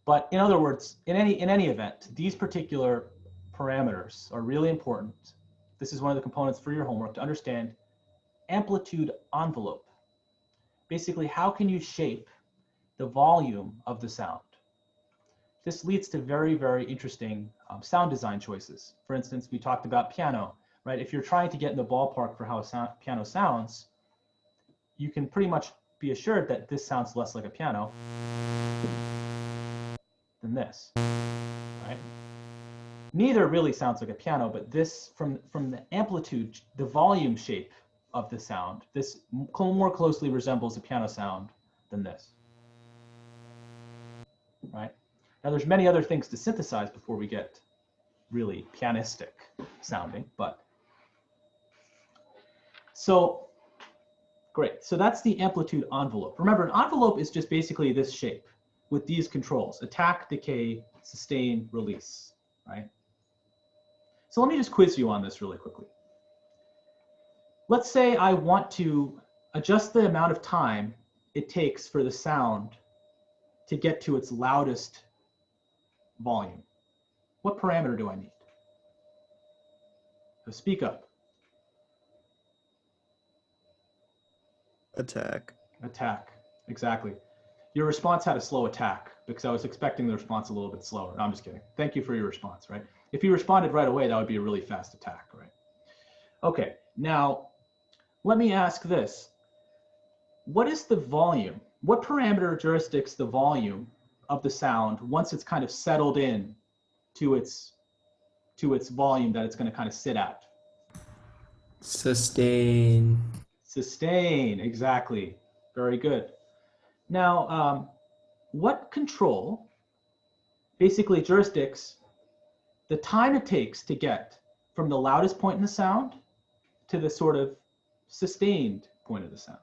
But in other words, in any event, these particular parameters are really important. This is one of the components for your homework to understand amplitude envelope. Basically, how can you shape the volume of the sound? This leads to very, very interesting sound design choices. For instance, we talked about piano, right? If you're trying to get in the ballpark for how a piano sounds, you can pretty much be assured that this sounds less like a piano than this, right? Neither really sounds like a piano, but this, from the amplitude, the volume shape of the sound, this more closely resembles a piano sound than this, right? Now, there's many other things to synthesize before we get really pianistic sounding, but so great. So that's the amplitude envelope. Remember, an envelope is just basically this shape with these controls: attack, decay, sustain, release, right? So let me just quiz you on this really quickly. Let's say I want to adjust the amount of time it takes for the sound to get to its loudest volume. What parameter do I need? So speak up. Attack. Attack, exactly. Your response had a slow attack because I was expecting the response a little bit slower. No, I'm just kidding. Thank you for your response, right? If you responded right away, that would be a really fast attack, right? Okay, now let me ask this. What is the volume? What parameter jurisdicts the volume of the sound once it's kind of settled in to its volume that it's going to kind of sit at? Sustain. Sustain, exactly. Very good. Now, what control basically jurisdicts the time it takes to get from the loudest point in the sound to the sort of sustained point of the sound?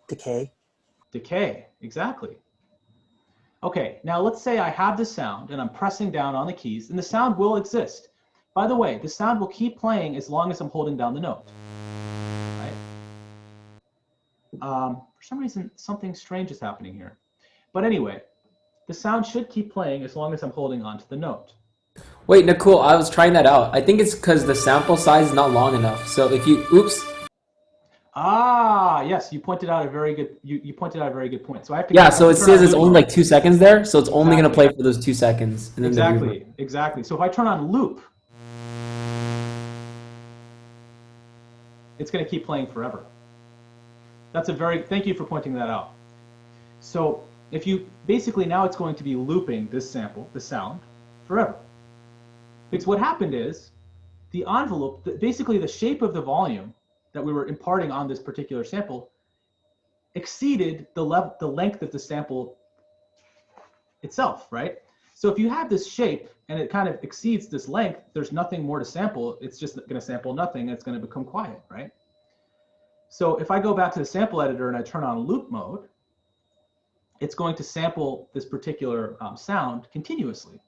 Decay. Decay, exactly. Okay, now let's say I have the sound and I'm pressing down on the keys, and the sound will exist. By the way, the sound will keep playing as long as I'm holding down the note. Right? For some reason, something strange is happening here. But anyway, the sound should keep playing as long as I'm holding onto the note. Wait, Nakul, I was trying that out. I think it's because the sample size is not long enough. So if you, oops. Ah, yes, you pointed out a very good. You pointed out a very good point. So I have to. Yeah, so it turn says on it's loop only mode. like 2 seconds there, so it's only going to Exactly. play for those 2 seconds. And then the reverb. Exactly. So if I turn on loop, it's going to keep playing forever. That's a very, thank you for pointing that out. So if you, basically now it's going to be looping this sample, the sound, forever. Because what happened is, the envelope, basically the shape of the volume that we were imparting on this particular sample exceeded the length of the sample itself, right? So if you have this shape and it kind of exceeds this length, there's nothing more to sample. It's just going to sample nothing. It's going to become quiet, right? So if I go back to the sample editor and I turn on loop mode, it's going to sample this particular sound continuously.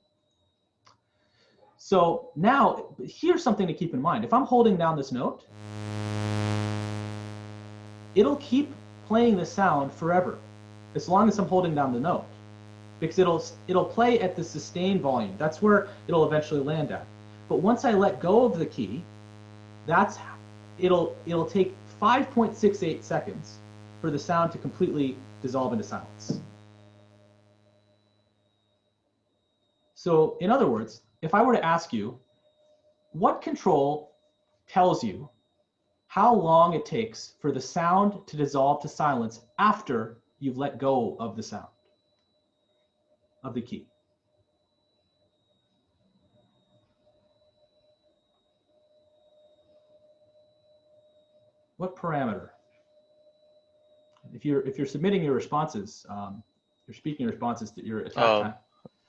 So now, here's something to keep in mind. If I'm holding down this note, it'll keep playing the sound forever, as long as I'm holding down the note, because it'll play at the sustained volume. That's where it'll eventually land at. But once I let go of the key, it'll take 5.68 seconds for the sound to completely dissolve into silence. So in other words, if I were to ask you, what control tells you how long it takes for the sound to dissolve to silence after you've let go of the sound, of the key? What parameter? If you're submitting your responses, you're speaking your responses to your attack time.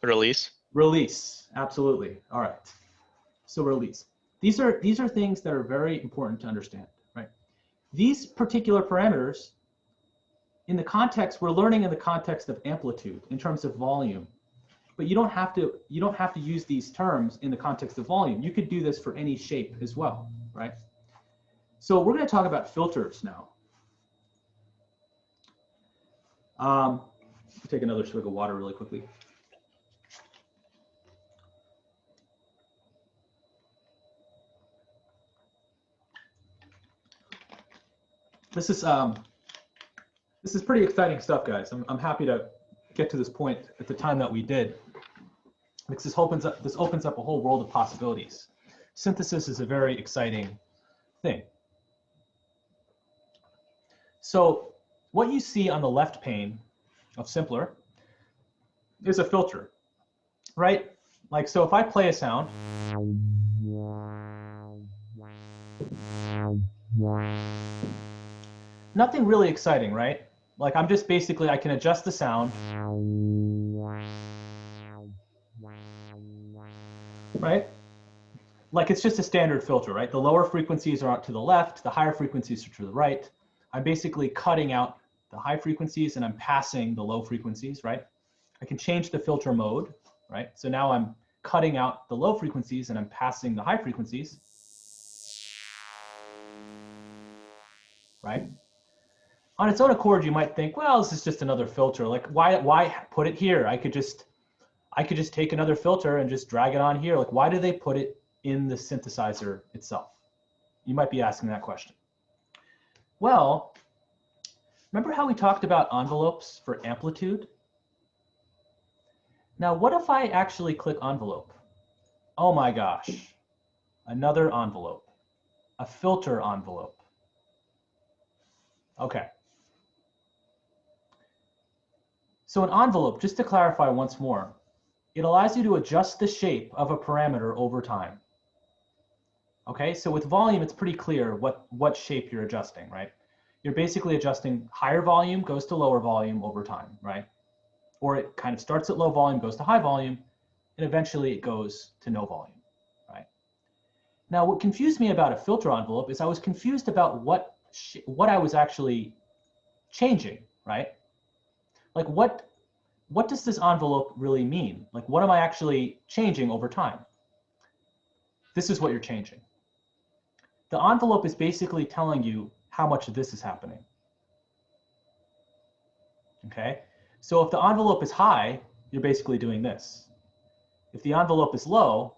Release. Release, absolutely. All right. So release. These are things that are very important to understand, right? These particular parameters, in the context, we're learning in the context of amplitude in terms of volume, but you don't have to use these terms in the context of volume. You could do this for any shape as well, right? So we're going to talk about filters now. Take another swig of water really quickly. This is pretty exciting stuff, guys. I'm happy to get to this point at the time that we did, because this opens up a whole world of possibilities. Synthesis is a very exciting thing. So what you see on the left pane of Simpler is a filter, right? Like, so if I play a sound, nothing really exciting, right? Like, I'm just basically, I can adjust the sound, right? Like, it's just a standard filter, right? The lower frequencies are out to the left, the higher frequencies are to the right. I'm basically cutting out the high frequencies and I'm passing the low frequencies, right? I can change the filter mode, right? So now I'm cutting out the low frequencies and I'm passing the high frequencies, right? On its own accord, you might think, well, this is just another filter. Like, why put it here? I could just take another filter and just drag it on here. Like, why do they put it in the synthesizer itself? You might be asking that question. Well, remember how we talked about envelopes for amplitude? Now, what if I actually click envelope? Oh my gosh, another envelope, a filter envelope. Okay. So an envelope, just to clarify once more, it allows you to adjust the shape of a parameter over time. Okay, so with volume, it's pretty clear what shape you're adjusting, right? You're basically adjusting higher volume goes to lower volume over time, right? Or it kind of starts at low volume, goes to high volume, and eventually it goes to no volume, right? Now, what confused me about a filter envelope is I was confused about what I was actually changing, right? Like what does this envelope really mean? Like what am I actually changing over time? This is what you're changing. The envelope is basically telling you how much of this is happening. Okay, so if the envelope is high, you're basically doing this. If the envelope is low,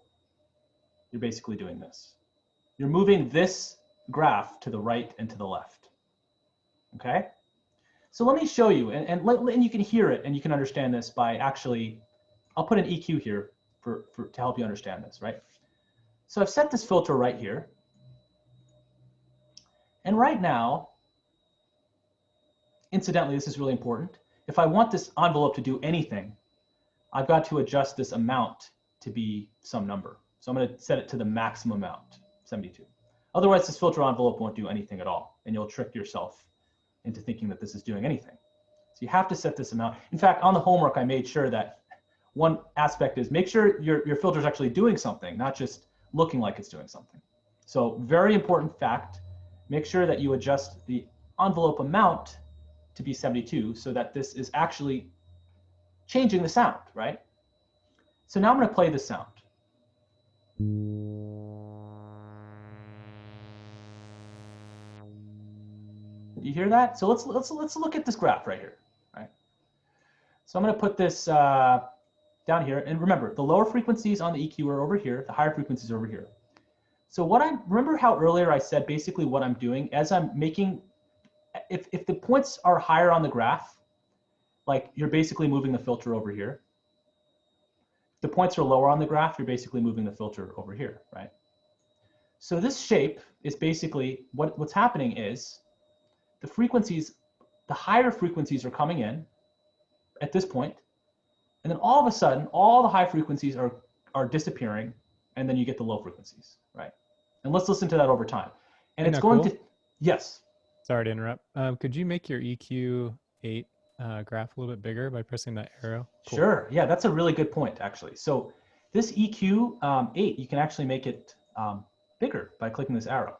you're basically doing this. You're moving this graph to the right and to the left. Okay, so let me show you, and you can hear it and you can understand this by actually, I'll put an EQ here to help you understand this, right? So I've set this filter right here. And right now, incidentally, this is really important. If I want this envelope to do anything, I've got to adjust this amount to be some number. So I'm going to set it to the maximum amount, 72. Otherwise, this filter envelope won't do anything at all, and you'll trick yourself into thinking that this is doing anything. So you have to set this amount. In fact, on the homework, I made sure that one aspect is make sure your filter is actually doing something, not just looking like it's doing something. So very important fact, make sure that you adjust the envelope amount to be 72 so that this is actually changing the sound, right? So now I'm going to play the sound. You hear that? So let's look at this graph right here, right? So I'm going to put this down here, and remember the lower frequencies on the EQ are over here, the higher frequencies are over here. So remember how earlier I said basically what I'm doing as I'm making, if the points are higher on the graph, like you're basically moving the filter over here. If the points are lower on the graph, you're basically moving the filter over here, right? So this shape is basically what's happening is the frequencies, the higher frequencies are coming in at this point, and then all of a sudden, all the high frequencies are disappearing, and then you get the low frequencies, right? And let's listen to that over time. And Hey, it's Nakul? going to, yes. Sorry to interrupt. Could you make your EQ8 graph a little bit bigger by pressing that arrow? Cool. Sure, yeah, that's a really good point, actually. So this EQ8, you can actually make it bigger by clicking this arrow.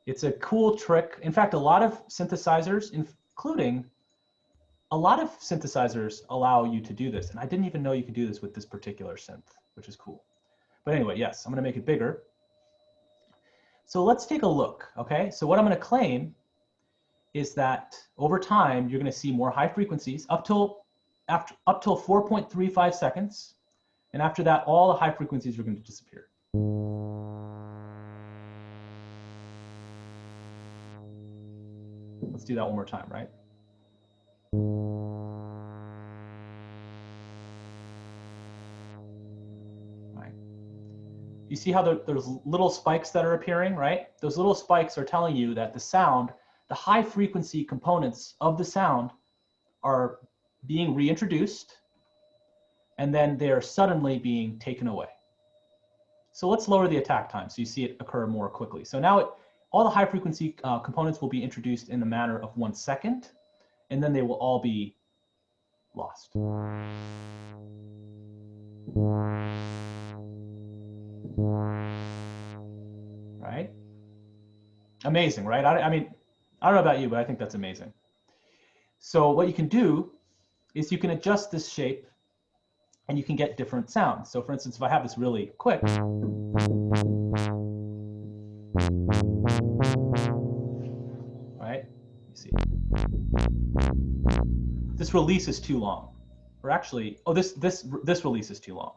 It's a cool trick. In fact, a lot of synthesizers, including a lot of synthesizers allow you to do this. And I didn't even know you could do this with this particular synth, which is cool. But anyway, yes, I'm going to make it bigger. So let's take a look, okay? So what I'm going to claim is that over time, you're going to see more high frequencies up till 4.35 seconds. And after that, all the high frequencies are going to disappear. Let's do that one more time, right? Right. You see how there's little spikes that are appearing, right? Those little spikes are telling you that the sound, the high frequency components of the sound are being reintroduced, and then they're suddenly being taken away. So let's lower the attack time so you see it occur more quickly. So now all the high frequency components will be introduced in the manner of 1 second, and then they will all be lost. Right? Amazing, right? I mean, I don't know about you, but I think that's amazing. So what you can do is you can adjust this shape and you can get different sounds. So for instance, if I have this really quick, right? You see, this release is too long. Or actually, oh, this release is too long.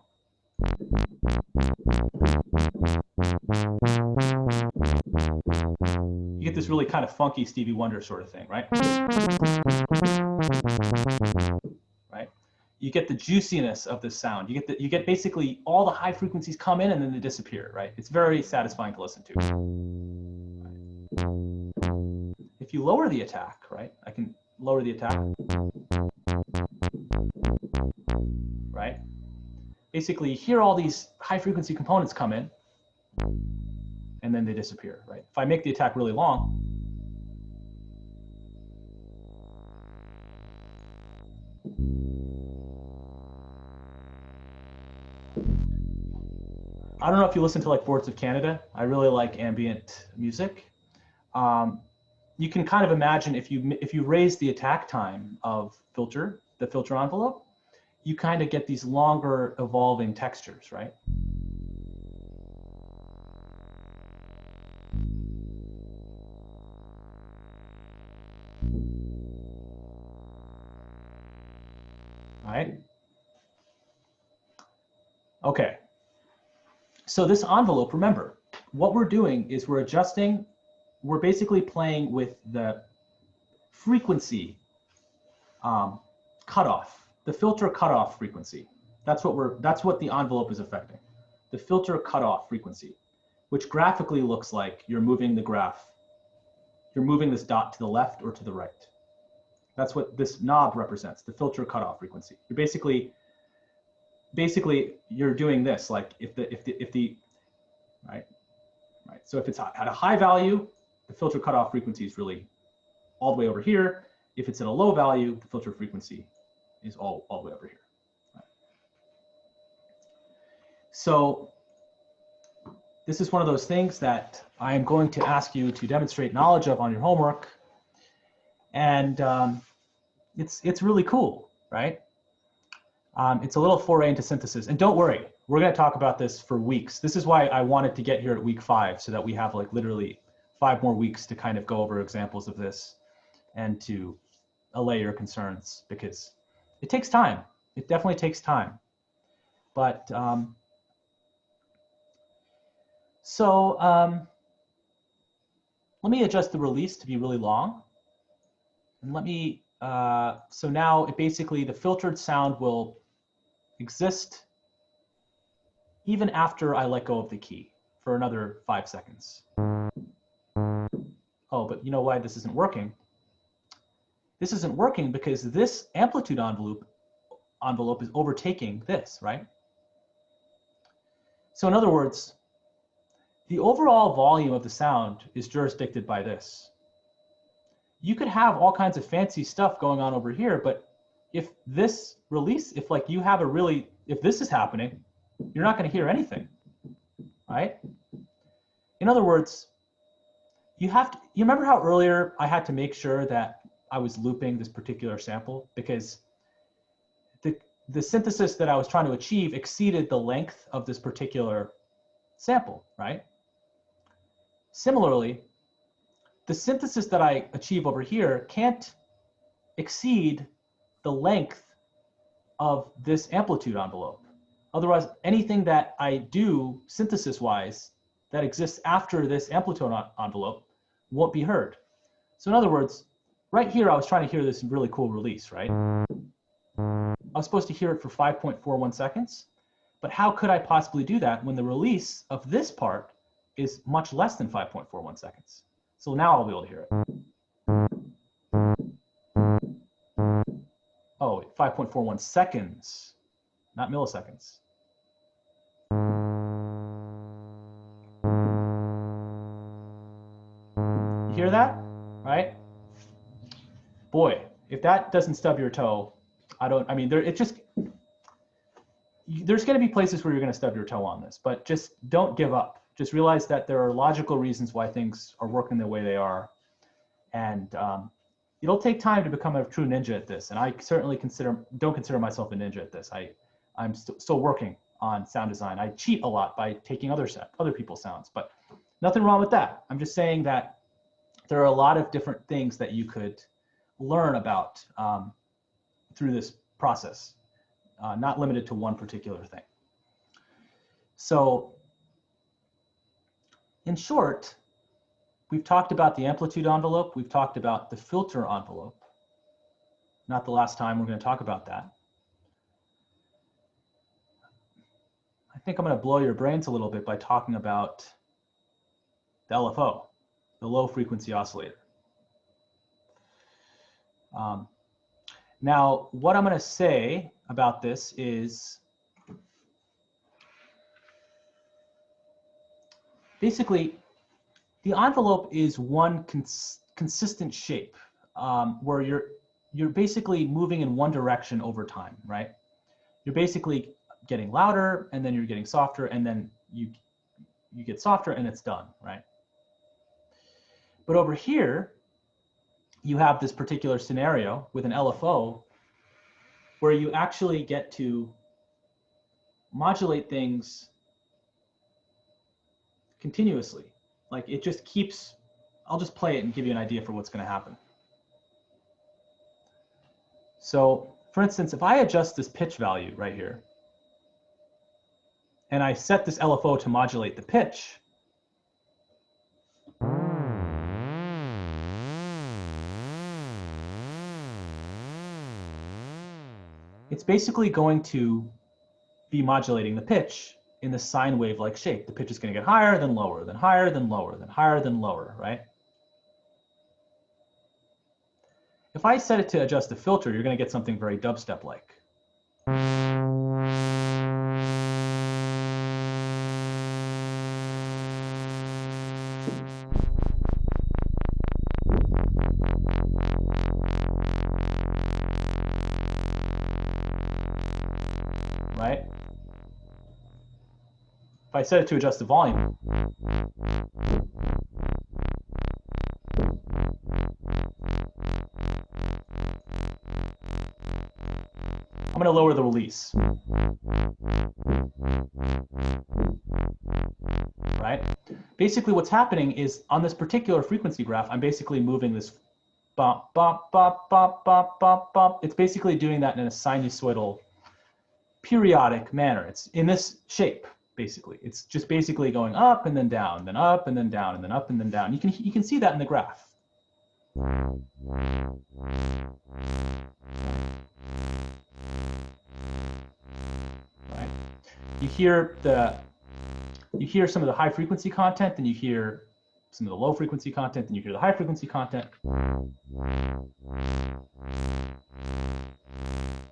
You get this really kind of funky Stevie Wonder sort of thing, right? Right? You get the juiciness of this sound. You get basically all the high frequencies come in and then they disappear, right? It's very satisfying to listen to. Right? If you lower the attack, right? I can lower the attack. Right? Basically, you hear all these high frequency components come in and then they disappear, right? If I make the attack really long, I don't know if you listen to like Boards of Canada. I really like ambient music. You can kind of imagine if you raise the attack time of the filter envelope, you kind of get these longer evolving textures, right? All right. Okay. So this envelope, remember, what we're doing is we're basically playing with the frequency cutoff, the filter cutoff frequency. That's what the envelope is affecting. The filter cutoff frequency, which graphically looks like you're moving the graph. You're moving this dot to the left or to the right. That's what this knob represents, the filter cutoff frequency. You're basically you're doing this, like if the right. So if it's at a high value, the filter cutoff frequency is really all the way over here. If it's at a low value, the filter frequency is all the way over here. Right. So this is one of those things that I am going to ask you to demonstrate knowledge of on your homework. And it's really cool, right? It's a little foray into synthesis. And don't worry, we're going to talk about this for weeks. This is why I wanted to get here at week 5, so that we have like literally 5 more weeks to kind of go over examples of this and to allay your concerns, because it takes time. It definitely takes time. But let me adjust the release to be really long. And let me, so now basically the filtered sound will exist even after I let go of the key for another 5 seconds. Oh, but you know why this isn't working? This isn't working because this amplitude envelope is overtaking this, right? So in other words, the overall volume of the sound is jurisdicted by this. You could have all kinds of fancy stuff going on over here, but if this release, if this is happening, you're not going to hear anything, right? In other words, you remember how earlier I had to make sure that I was looping this particular sample because the synthesis that I was trying to achieve exceeded the length of this particular sample, right? Similarly, the synthesis that I achieve over here can't exceed the length of this amplitude envelope. Otherwise, anything that I do synthesis-wise that exists after this amplitude envelope won't be heard. So in other words, right here, I was trying to hear this really cool release, right? I was supposed to hear it for 5.41 seconds, but how could I possibly do that when the release of this part is much less than 5.41 seconds? So now I'll be able to hear it. Oh, 5.41 seconds, not milliseconds. You hear that, right? Boy, if that doesn't stub your toe, there's going to be places where you're going to stub your toe on this, but just don't give up. Just realize that there are logical reasons why things are working the way they are. And it'll take time to become a true ninja at this. And I certainly don't consider myself a ninja at this. I'm still working on sound design. I cheat a lot by taking other people's sounds, but nothing wrong with that. I'm just saying that there are a lot of different things that you could learn about through this process, not limited to one particular thing. So in short, we've talked about the amplitude envelope. We've talked about the filter envelope. Not the last time we're going to talk about that. I think I'm going to blow your brains a little bit by talking about the LFO, the low frequency oscillator. Now, what I'm going to say about this is basically the envelope is one consistent shape where you're basically moving in one direction over time, right? You're basically getting louder and then you're getting softer and then you get softer and it's done, right? But over here, you have this particular scenario with an LFO where you actually get to modulate things continuously. Like it just keeps, I'll just play it and give you an idea for what's going to happen. So for instance, if I adjust this pitch value right here, and I set this LFO to modulate the pitch, it's basically going to be modulating the pitch in the sine wave-like shape. The pitch is going to get higher, then lower, then higher, then lower, then higher, then lower, right? If I set it to adjust the filter, you're going to get something very dubstep-like. Right? If I set it to adjust the volume, I'm going to lower the release. Right? Basically what's happening is on this particular frequency graph, I'm basically moving this bump, bump, bump, bump, bump, bump, bump. It's basically doing that in a sinusoidal periodic manner. It's in this shape, basically. It's just basically going up and then down, then up and then down, and then up and then down. You can see that in the graph. Right? You hear some of the high frequency content, then you hear some of the low frequency content, then you hear the high frequency content.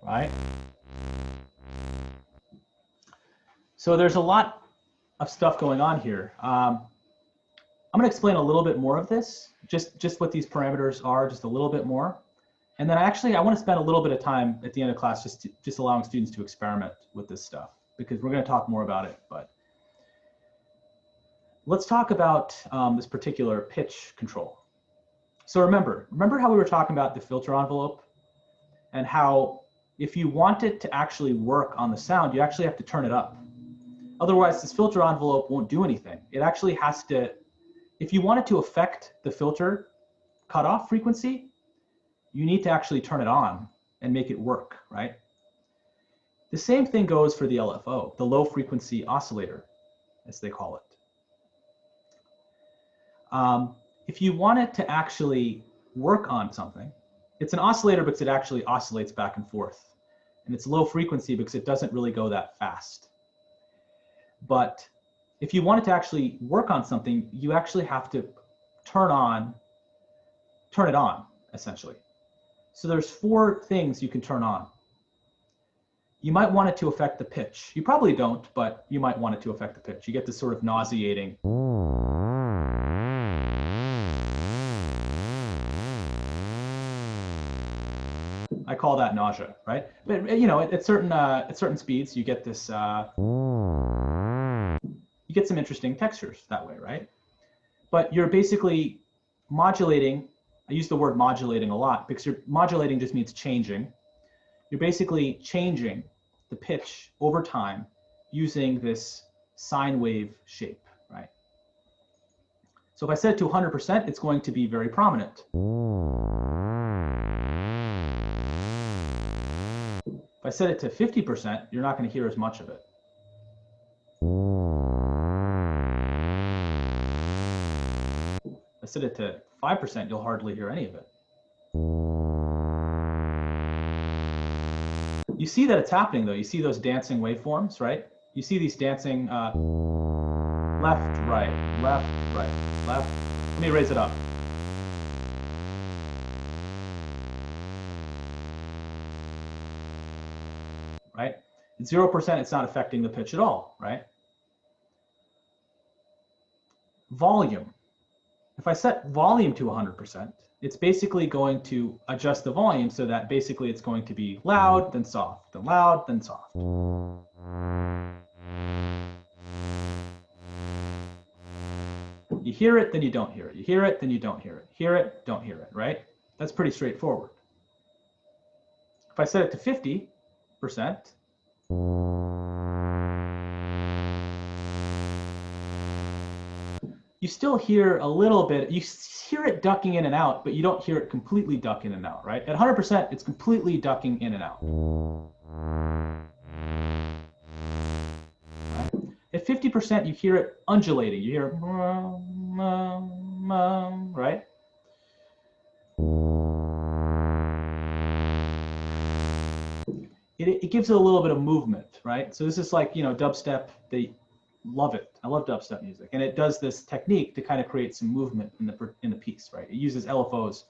Right? So there's a lot of stuff going on here. I'm going to explain a little bit more of this, just what these parameters are, just a little bit more. And then I want to spend a little bit of time at the end of class just allowing students to experiment with this stuff, because we're going to talk more about it. But let's talk about this particular pitch control. So remember how we were talking about the filter envelope and how if you want it to actually work on the sound, you actually have to turn it up. Otherwise, this filter envelope won't do anything. It actually has to, if you want it to affect the filter cutoff frequency, you need to actually turn it on and make it work, right? The same thing goes for the LFO, the low frequency oscillator, as they call it. If you want it to actually work on something, it's an oscillator because it actually oscillates back and forth. And it's low frequency because it doesn't really go that fast. But if you want it to actually work on something, you actually have to turn it on, essentially. So there's 4 things you can turn on. You might want it to affect the pitch. You probably don't, but you might want it to affect the pitch. You get this sort of nauseating. I call that nausea, right? But you know, at certain speeds, you get this. You get some interesting textures that way, right? But you're basically modulating. I use the word modulating a lot because modulating just means changing. You're basically changing the pitch over time using this sine wave shape, right? So if I set it to 100%, it's going to be very prominent. If I set it to 50%, you're not going to hear as much of it. If I set it to 5%, you'll hardly hear any of it. You see that it's happening, though. You see those dancing waveforms, right? You see these dancing left, right, left, right, left. Let me raise it up. Right? At 0%, it's not affecting the pitch at all, right? Volume. If I set volume to 100%, it's basically going to adjust the volume so that basically it's going to be loud, then soft, then loud, then soft. You hear it, then you don't hear it. You hear it, then you don't hear it. Hear it, don't hear it, right? That's pretty straightforward. If I set it to 50%, you still hear a little bit. You hear it ducking in and out, but you don't hear it completely duck in and out, right? At 100%, it's completely ducking in and out. Right? At 50%, you hear it undulating. You hear, right? It gives it a little bit of movement, right? So this is like, you know, dubstep. They love it. I love dubstep music, and it does this technique to kind of create some movement in the piece, right? It uses LFOs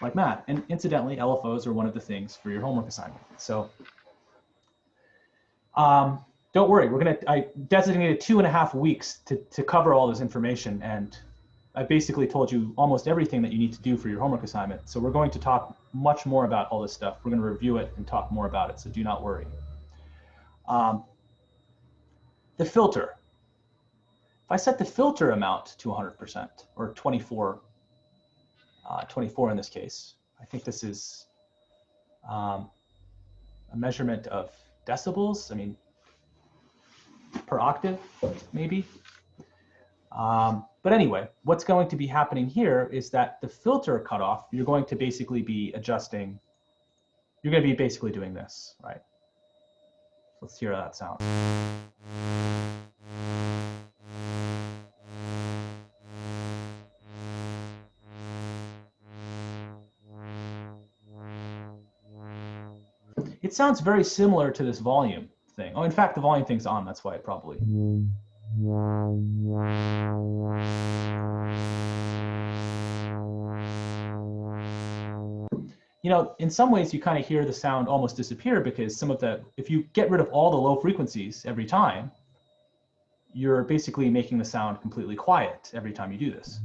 like that, and incidentally, LFOs are one of the things for your homework assignment. So don't worry, I designated 2.5 weeks to cover all this information, and I basically told you almost everything that you need to do for your homework assignment. So we're going to talk much more about all this stuff. We're going to review it and talk more about it, so do not worry. The filter. If I set the filter amount to 100%, or 24 in this case, I think this is a measurement of decibels, I mean, per octave, maybe. But anyway, what's going to be happening here is that the filter cutoff, you're going to basically be adjusting, you're going to be basically doing this, right? Let's hear that sound. It sounds very similar to this volume thing. Oh, in fact, the volume thing's on, that's why it probably. You know, in some ways you kind of hear the sound almost disappear because if you get rid of all the low frequencies every time, you're basically making the sound completely quiet every time you do this.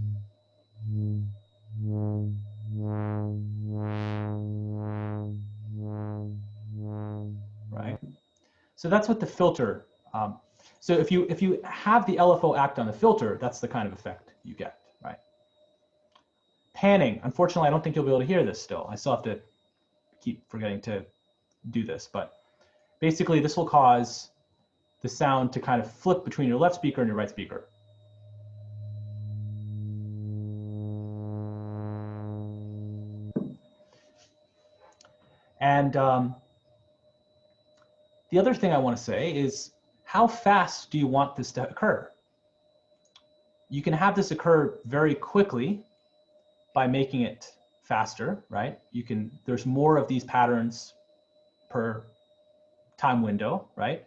Right? So that's what the filter, so if you have the LFO act on the filter, that's the kind of effect you get, right? Panning, unfortunately, I don't think you'll be able to hear this still. I still have to keep forgetting to do this, but basically this will cause the sound to kind of flip between your left speaker and your right speaker. And the other thing I want to say is, how fast do you want this to occur? You can have this occur very quickly by making it faster, right? There's more of these patterns per time window, right?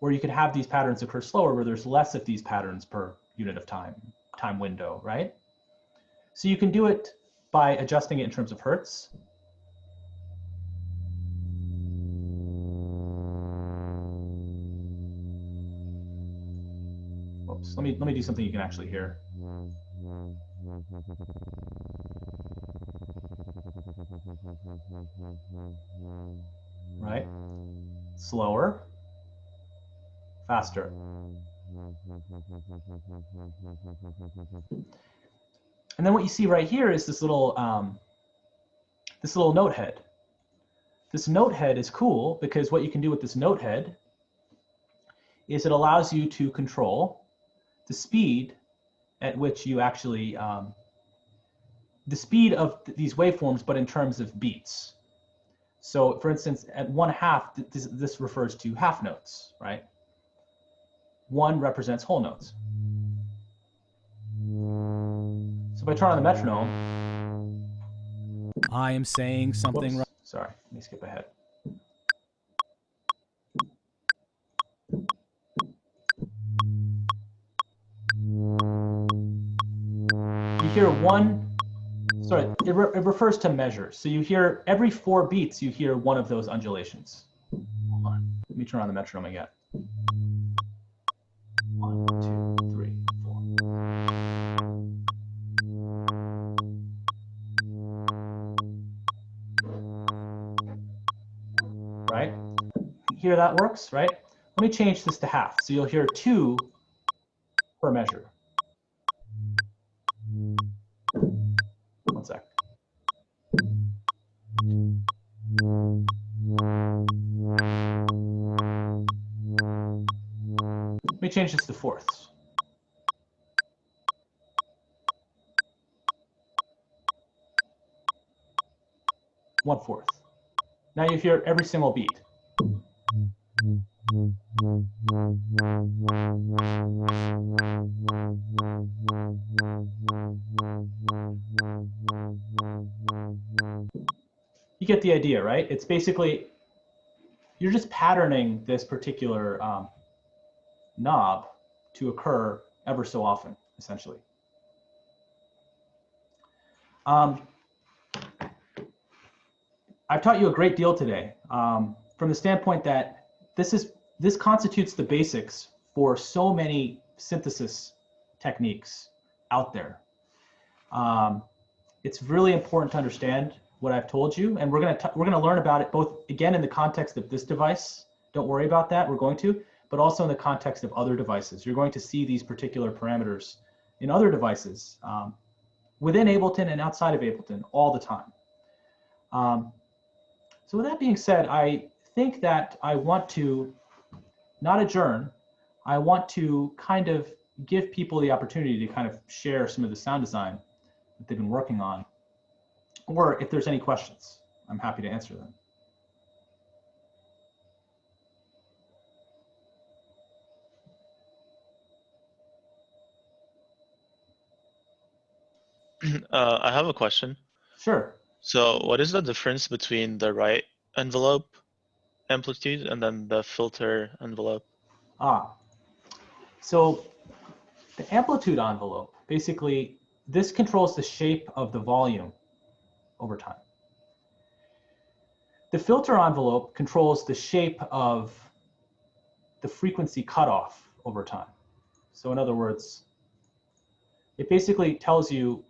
Or you could have these patterns occur slower where there's less of these patterns per unit of time window, right? So you can do it by adjusting it in terms of hertz. Oops, let me do something you can actually hear. Right? Slower, faster. And then what you see right here is this little note head. This note head is cool because what you can do with this note head is it allows you to control the speed at which you actually, the speed of these waveforms, but in terms of beats. So for instance, at 1/2, this refers to half notes, right? 1 represents whole notes. So if I turn on the metronome. I am saying something. Whoops, sorry, let me skip ahead. You hear it refers to measures. So you hear every 4 beats, you hear one of those undulations. Hold on, let me turn on the metronome again. 1, 2, 3, 4. Right? Hear that works, right? Let me change this to half. So you'll hear 2 per measure. Let me change this to fourths. One-fourth. Now you hear every single beat. You get the idea, right? It's basically, you're just patterning this particular knob to occur ever so often, essentially. I've taught you a great deal today from the standpoint that this constitutes the basics for so many synthesis techniques out there. It's really important to understand what I've told you, and we're gonna learn about it both again in the context of this device. Don't worry about that. We're going to, but also in the context of other devices. You're going to see these particular parameters in other devices within Ableton and outside of Ableton all the time. So with that being said, I think that I want to not adjourn. I want to kind of give people the opportunity to kind of share some of the sound design that they've been working on. Or if there's any questions, I'm happy to answer them. I have a question. Sure. So what is the difference between the right envelope amplitude and then the filter envelope? So the amplitude envelope, basically, this controls the shape of the volume over time. The filter envelope controls the shape of the frequency cutoff over time. So in other words, it basically tells you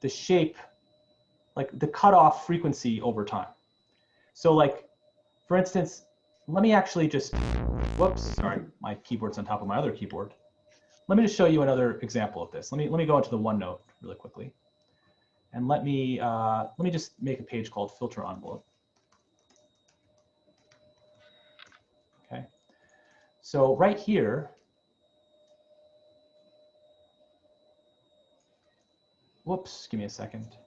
the shape, like the cutoff frequency over time. So like, for instance, let me actually just, whoops, sorry, my keyboard's on top of my other keyboard. Let me just show you another example of this. Let me go into the OneNote really quickly. And let me just make a page called filter envelope. Okay. So right here, whoops, give me a second.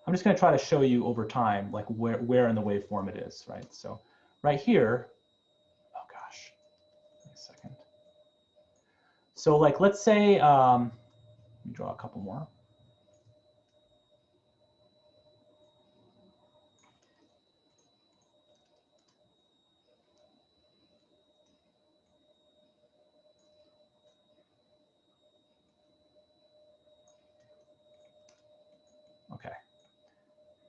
I'm just going to try to show you over time, like where in the waveform it is, right? So right here, oh gosh, give me a second. So like, let's say, let me draw a couple more. Okay.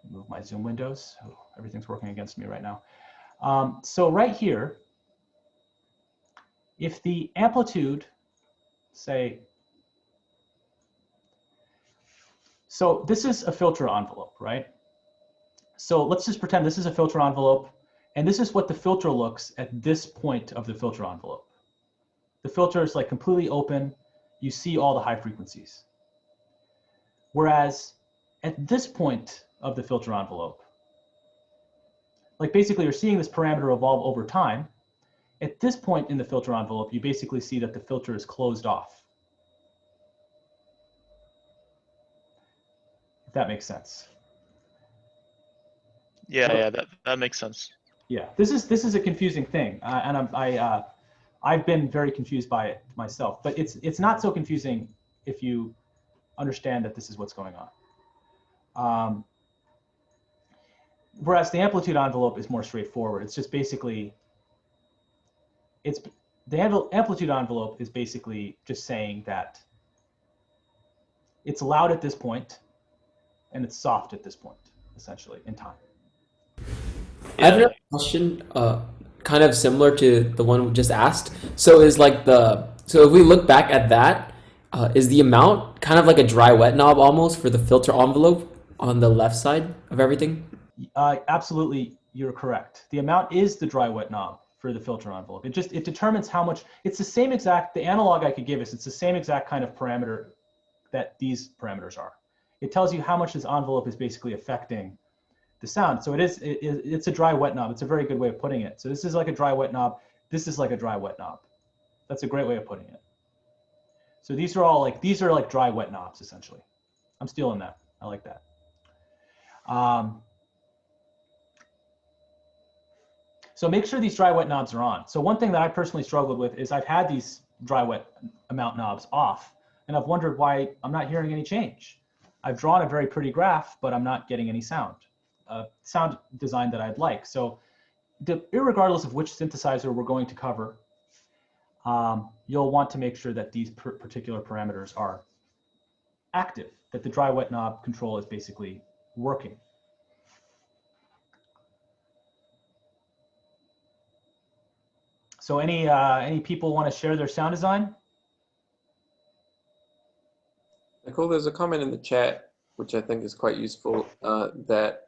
Move my zoom windows. Oh, everything's working against me right now. So right here, if the amplitude, say, so this is a filter envelope, right? So let's just pretend this is a filter envelope, and this is what the filter looks at this point of the filter envelope. The filter is like completely open. You see all the high frequencies. Whereas at this point of the filter envelope, like basically you're seeing this parameter evolve over time. At this point in the filter envelope, you basically see that the filter is closed off. If that makes sense. Yeah, So, yeah, that makes sense. Yeah, this is a confusing thing, and I've been very confused by it myself. But it's not so confusing if you understand that this is what's going on. Whereas the amplitude envelope is more straightforward. It's just basically, the amplitude envelope is basically just saying that it's loud at this point and it's soft at this point, essentially, in time. I have a question, kind of similar to the one we just asked. So is like so if we look back at that, is the amount kind of like a dry wet knob almost for the filter envelope on the left side of everything? Absolutely, you're correct. The amount is the dry wet knob for the filter envelope. It determines how much. It's the same exact, the analog I could give us, it's the same exact kind of parameter that these parameters are. it tells you how much this envelope is basically affecting the sound. So it's a dry wet knob. It's a very good way of putting it. So this is like a dry wet knob. This is like a dry wet knob. That's a great way of putting it. So these are like dry wet knobs essentially. I'm stealing that. I like that. So make sure these dry wet knobs are on. So one thing that I personally struggled with is I've had these dry wet amount knobs off, and I've wondered why I'm not hearing any change. I've drawn a very pretty graph, but I'm not getting any sound design that I'd like. So irregardless of which synthesizer we're going to cover, you'll want to make sure that these particular parameters are active, that the dry wet knob control is basically working. So any people want to share their sound design? Nakul, there's a comment in the chat, which I think is quite useful, that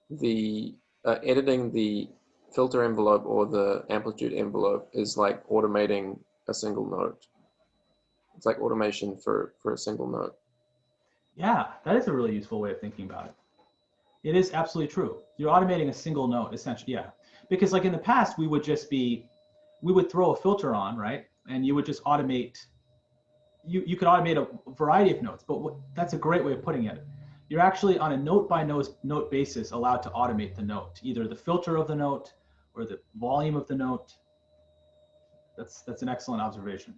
the editing the filter envelope or the amplitude envelope is like automating a single note. It's like automation for a single note. Yeah, that is a really useful way of thinking about it. It is absolutely true. You're automating a single note, essentially, yeah. Because like in the past, we would throw a filter on, right? And you would just automate, you could automate a variety of notes, but that's a great way of putting it. You're actually on a note by note basis allowed to automate the note, either the filter of the note or the volume of the note. That's an excellent observation.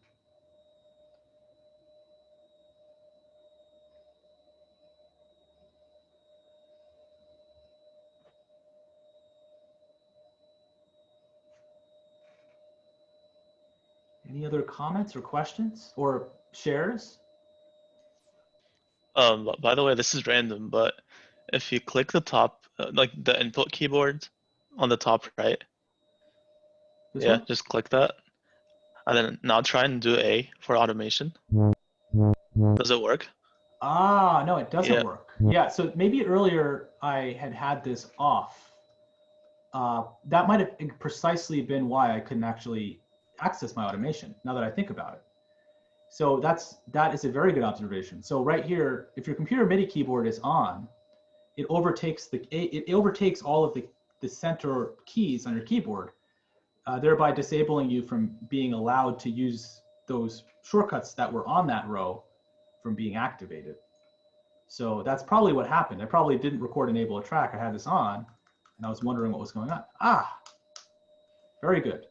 Any other comments or questions or shares? By the way, this is random, but if you click the top, like the input keyboard on the top right, This one? just click that. And then now try and do A for automation. Does it work? Ah, no, it doesn't work. Yeah, so maybe earlier I had this off. That might have precisely been why I couldn't actually access my automation, now that I think about it. So that is a very good observation. So right here, if your computer MIDI keyboard is on, it overtakes all of the center keys on your keyboard, thereby disabling you from being allowed to use those shortcuts that were on that row from being activated. So that's probably what happened. I probably didn't record enable a track. I had this on, and I was wondering what was going on. Ah, very good.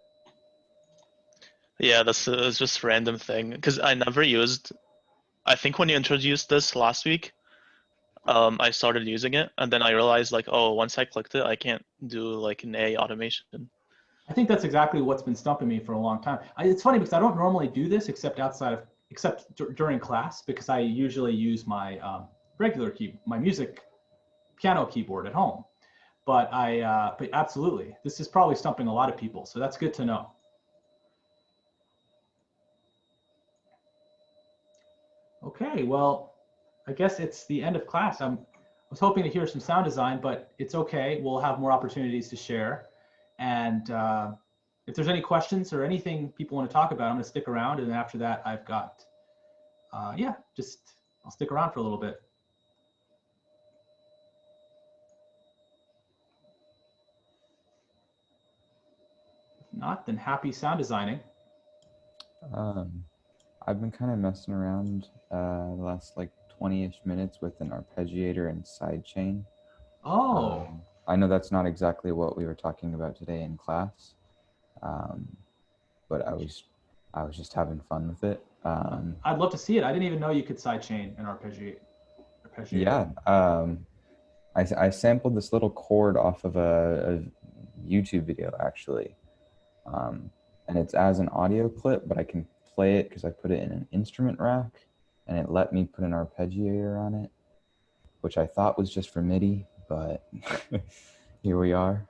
Yeah, it's just a random thing because I never used. I think when you introduced this last week, I started using it, and then I realized like, oh, once I clicked it, I can't do like an A automation. I think that's exactly what's been stumping me for a long time. It's funny because I don't normally do this except during class, because I usually use my regular my music piano keyboard at home. But but absolutely, this is probably stumping a lot of people, so that's good to know. Okay, well, I guess it's the end of class. I was hoping to hear some sound design, but it's okay. We'll have more opportunities to share. And if there's any questions or anything people want to talk about, I'm going to stick around. And after that, I've got, I'll stick around for a little bit. If not, then happy sound designing. I've been kind of messing around the last like 20-ish minutes with an arpeggiator and sidechain. Oh. I know that's not exactly what we were talking about today in class, but I was just having fun with it. I'd love to see it. I didn't even know you could sidechain an arpeggiator. Yeah, I sampled this little chord off of a YouTube video actually, and it's as an audio clip, but I can play it because I put it in an instrument rack, and it let me put an arpeggiator on it, which I thought was just for MIDI, but here we are.